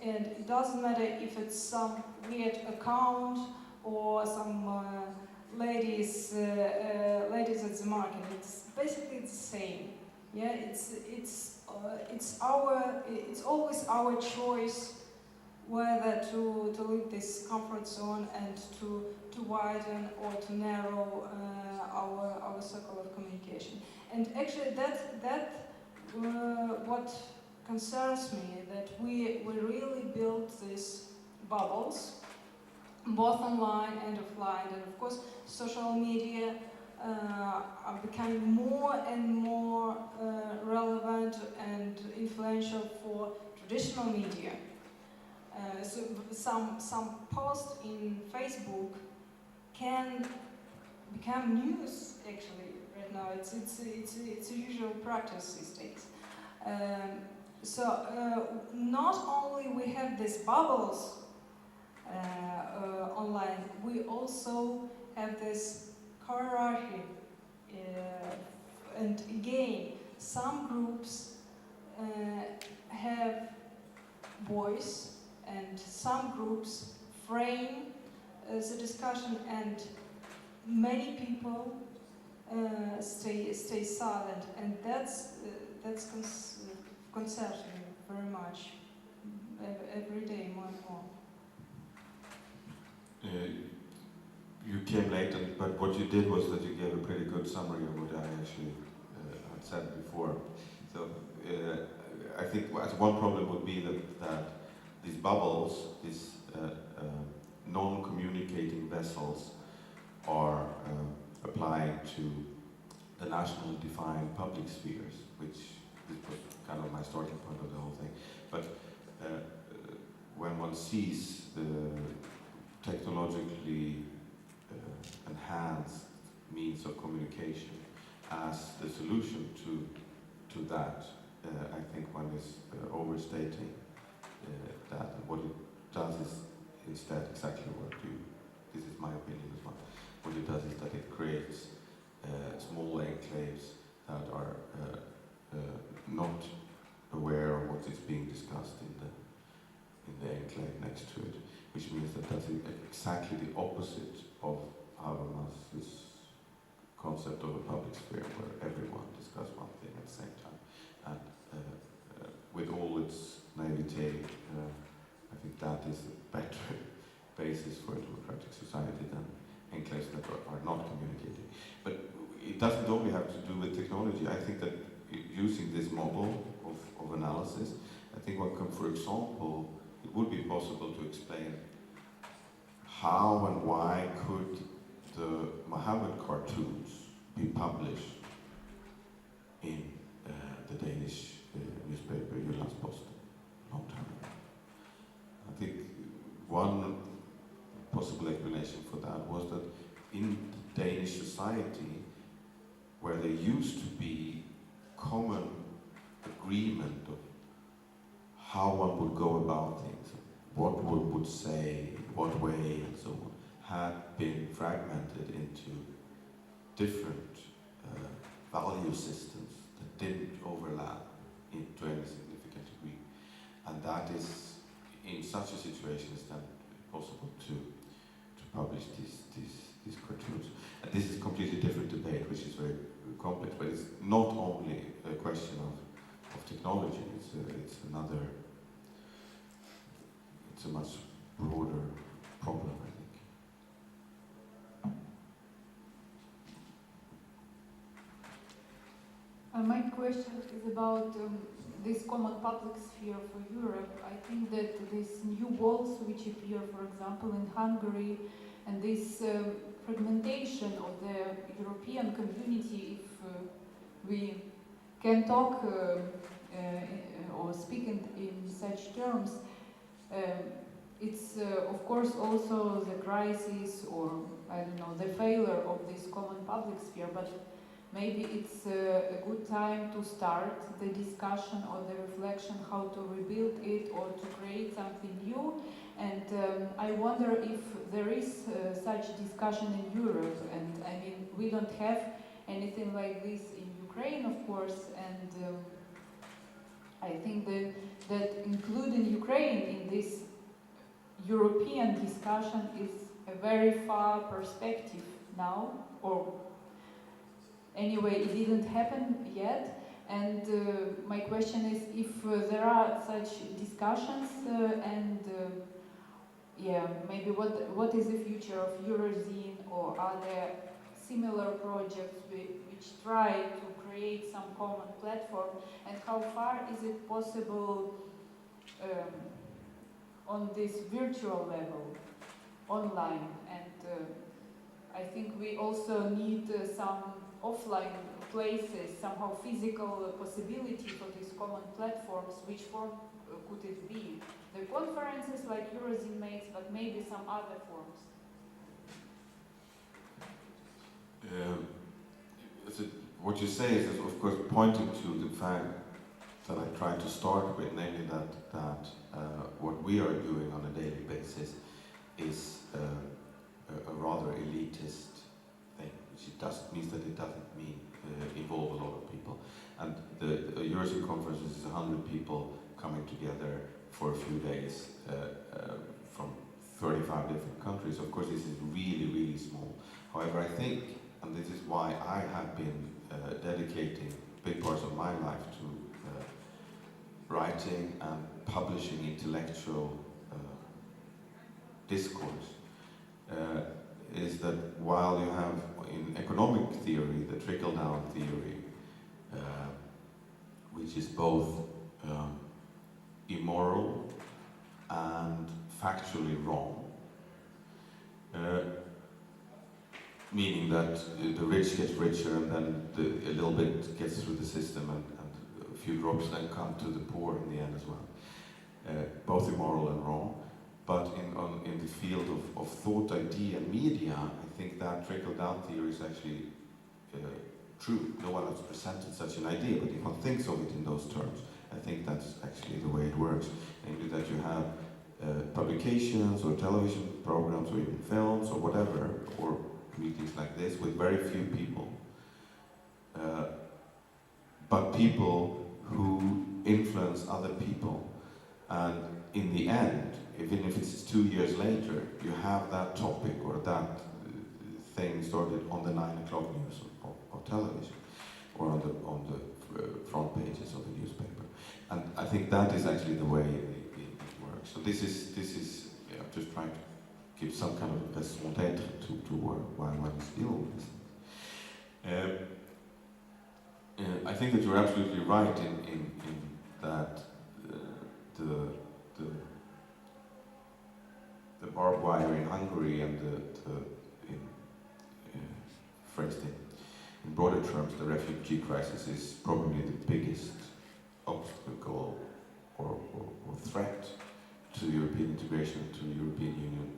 And it doesn't matter if it's some weird account or some ladies at the market. It's basically the same. Yeah, it's always our choice whether to leave this comfort zone and to widen or to narrow our circle of communication. And actually, that what concerns me, that we really built these bubbles, both online and offline, and of course, social media are becoming more and more relevant and influential for traditional media. So some post in Facebook can become news actually right now. It's a usual practice these days. So not only we have these bubbles online, we also have this hierarchy. And again, some groups have voice, and some groups frame the discussion, and many people stay silent, and that's concerns me very much every day more and more. You came late, but what you did was that you gave a pretty good summary of what I actually had said before. So I think one problem would be that these bubbles, these non-communicating vessels, are applying to the national defined public spheres, which was kind of my starting point of the whole thing. But when one sees the technologically enhanced means of communication as the solution to that, I think one is overstating that. And what it does is instead exactly what this is my opinion as well, what it does is that it creates small enclaves that are not aware of what is being discussed in the enclave next to it, which means that that's exactly the opposite of Habermas's concept of a public sphere where everyone discusses one thing at the same time. And with all its naivete, I think that is a better basis for a democratic society than enclaves that are not communicating. But it doesn't only have to do with technology. I think that using this model of analysis, I think one can, for example, it would be possible to explain how and why could the Mohammed cartoons be published in the Danish newspaper Jyllands-Posten a long time ago. I think one possible explanation for that was that in Danish society, where there used to be common agreement of how one would go about things, what one would say, what way, and so on, had been fragmented into different value systems that didn't overlap to any significant degree. And that is, in such a situation, is then possible to publish these cartoons. And this is a completely different debate, which is very complex, but it's not only a question of technology, it's a much broader problem, I think. My question is about this common public sphere for Europe, I think that these new walls which appear, for example, in Hungary, and this fragmentation of the European community, if we can talk or speak in such terms, it's of course also the crisis, or I don't know, the failure of this common public sphere, but maybe it's a good time to start the discussion or the reflection how to rebuild it or to create something new. And I wonder if there is such discussion in Europe, and I mean, we don't have anything like this in Ukraine, of course, and I think that including Ukraine in this European discussion is a very far perspective now, or anyway, it didn't happen yet. And my question is if there are such discussions and yeah, maybe what is the future of Eurozine, or are there similar projects which try to create some common platform, and how far is it possible on this virtual level, online? And I think we also need some offline places, somehow physical possibility for these common platforms. Which form could it be? The conferences like Eurozine makes, but maybe some other forms. What you say is, of course, pointing to the fact that I tried to start with, namely that what we are doing on a daily basis is a rather elitist thing, which means that it doesn't mean involve a lot of people. And the Eurozine conference is 100 people coming together for a few days from 35 different countries. Of course, this is really, really small. However, I think, and this is why I have been dedicating big parts of my life to writing and publishing intellectual discourse, is that while you have in economic theory the trickle-down theory, which is both immoral and factually wrong, meaning that the rich gets richer and then a little bit gets through the system, and a few drops then come to the poor in the end as well. Both immoral and wrong. But in the field of thought, idea, and media, I think that trickle-down theory is actually true. No one has presented such an idea, but if one thinks of it in those terms, I think that's actually the way it works. Namely that you have publications or television programs or even films or whatever, or meetings like this with very few people, but people who influence other people. And in the end, even if it's 2 years later, you have that topic or that thing started on the 9 o'clock news of television, or on the front pages of the newspaper. And I think that is actually the way it works. So this is yeah, just trying to give some kind of raison d'être to why one is dealing with this. I think that you're absolutely right in that the barbed wire in Hungary and phrased in broader terms, the refugee crisis is probably the biggest obstacle or threat to European integration, to the European Union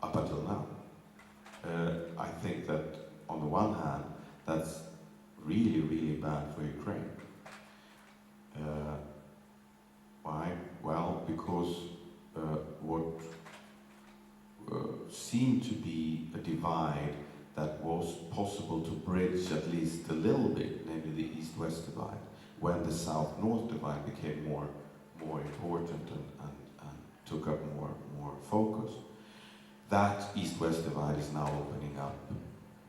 up until now. I think that on the one hand, that's really, really bad for Ukraine. Why? Well, because what seemed to be a divide that was possible to bridge at least a little bit, namely the East-West divide, when the South-North divide became more important and took up more focus. That East-West divide is now opening up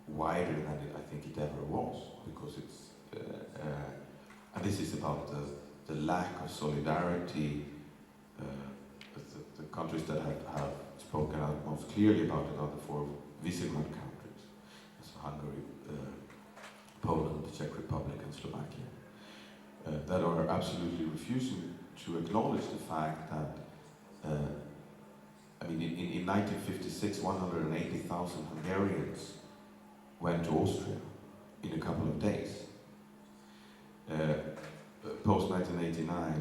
wider than I think it ever was, because it's and this is about the lack of solidarity. The countries that have spoken out most clearly about it are the 4 Visegrad countries, so Hungary, Poland, the Czech Republic, and Slovakia. that are absolutely refusing to acknowledge the fact that, I mean, in 1956, 180,000 Hungarians went to Austria in a couple of days. Post-1989,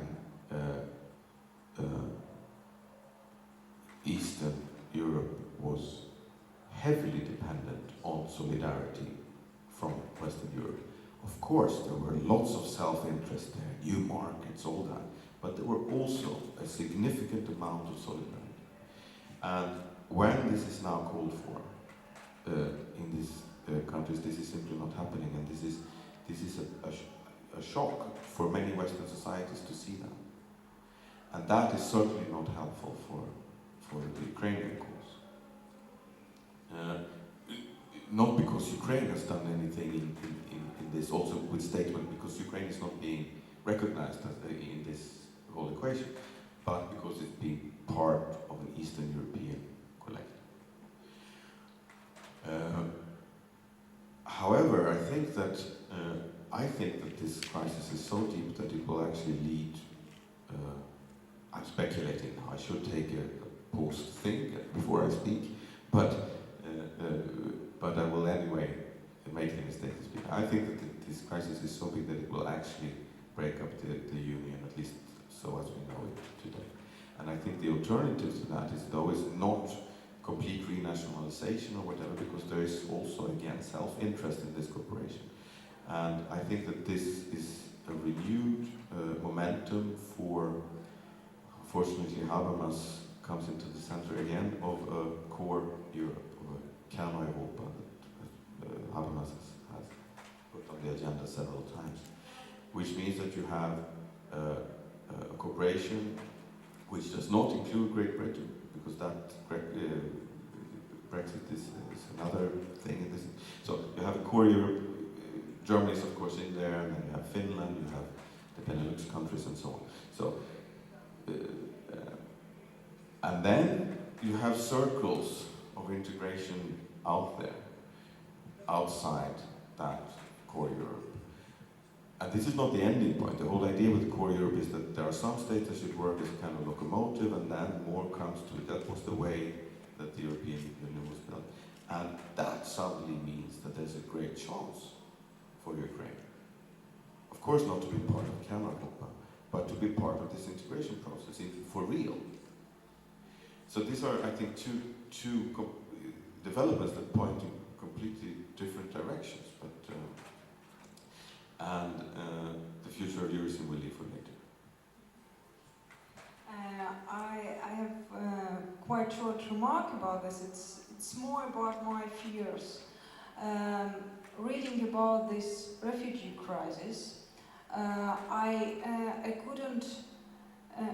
Eastern Europe was heavily dependent on solidarity from Western Europe. Of course, there were lots of self-interest there, new markets, all that, but there were also a significant amount of solidarity. And when this is now called for in these countries, this is simply not happening, and this is a shock for many Western societies to see that. And that is certainly not helpful for the Ukrainian cause. Not because Ukraine has done anything in this, also with statement, because Ukraine is not being recognized in this whole equation, but because it's being part of an Eastern European collective. However, I think that this crisis is so deep that it will actually lead. I'm speculating now. I should take a pause to think before I speak, but I will anyway make the mistake to speak. I think that this crisis is so big that it will actually break up the union, at least so as we know it today. And I think the alternative to that is not complete renationalization or whatever, because there is also, again, self-interest in this cooperation. And I think that this is a renewed momentum for, fortunately, Habermas comes into the center again of a core Europe, of a Kärneuropa that Habermas has put on the agenda several times, which means that you have a cooperation which does not include Great Britain, because that Brexit is another thing in this. So you have a core Europe. Germany is of course in there, and then you have Finland, you have the Benelux countries, and so on. So, and then you have circles of integration out there, outside that core Europe. And this is not the ending point. The whole idea with the core Europe is that there are some states that should work as a kind of locomotive, and then more comes to it. That was the way that the European Union was built. And that suddenly means that there's a great chance for Ukraine. Of course, not to be part of Canada, but to be part of this integration process for real. So these are, I think, two developments that point in completely different directions. But the future of Eurozone will leave for later. I have quite short remark about this. It's more about my fears. Reading about this refugee crisis, I couldn't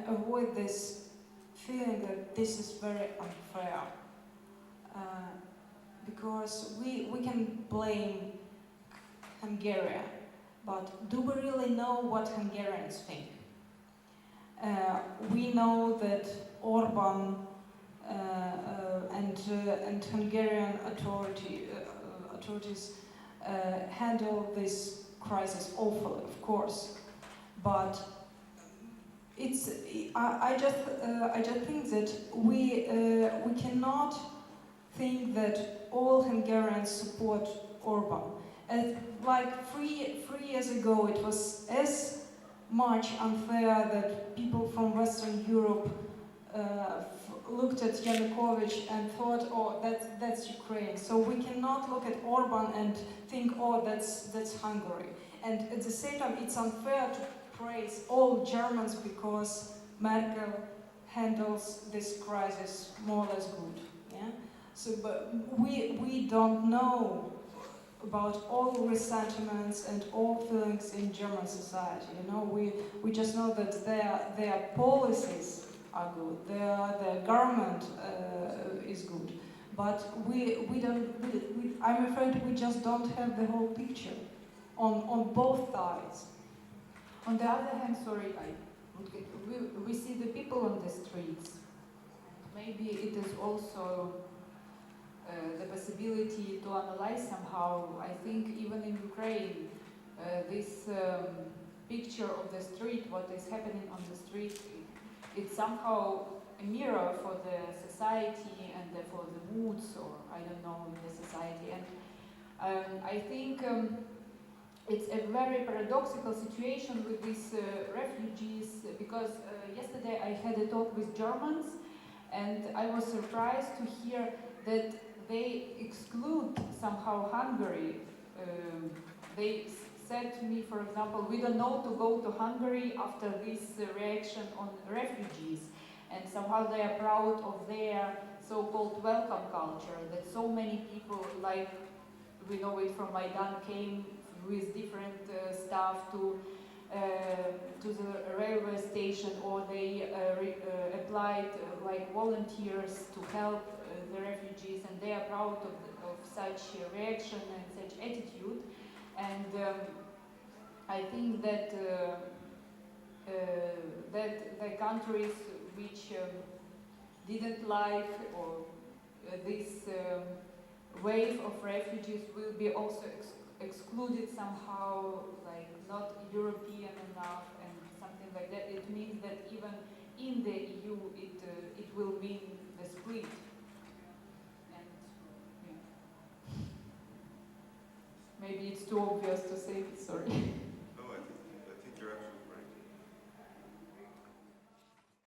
avoid this feeling that this is very unfair, because we can blame Hungary, but do we really know what Hungarians think? We know that Orban and Hungarian authorities handle this crisis awfully, of course, but I just think that we cannot think that all Hungarians support Orban. Like three years ago, it was as much unfair that people from Western Europe looked at Yanukovych and thought, oh, that's Ukraine. So we cannot look at Orban and think, oh, that's Hungary. And at the same time, it's unfair to praise all Germans because Merkel handles this crisis more or less good. Yeah. So, but we don't know about all resentments and all feelings in German society. You know, we just know that their policies are good, their government is good, but I'm afraid we just don't have the whole picture on both sides. On the other hand, sorry, we see the people on the streets. Maybe it is also the possibility to analyze somehow. I think even in Ukraine, these picture of the street, what is happening on the street, it's somehow a mirror for the society and for the moods, or I don't know, in the society. And I think it's a very paradoxical situation with these refugees, because yesterday I had a talk with Germans, and I was surprised to hear that they exclude somehow Hungary. They said to me, for example, we don't know to go to Hungary after this reaction on refugees, and somehow they are proud of their so-called welcome culture, that so many people, like we know it from Maidan, came with different stuff to the railway station, or they applied like volunteers to help the refugees, and they are proud of such reaction and such attitude. And I think that that the countries which didn't like or this wave of refugees will be also excluded somehow, like not European enough and something like that. It means that even in the EU it will mean the split. And yeah. Maybe it's too obvious to say it, sorry.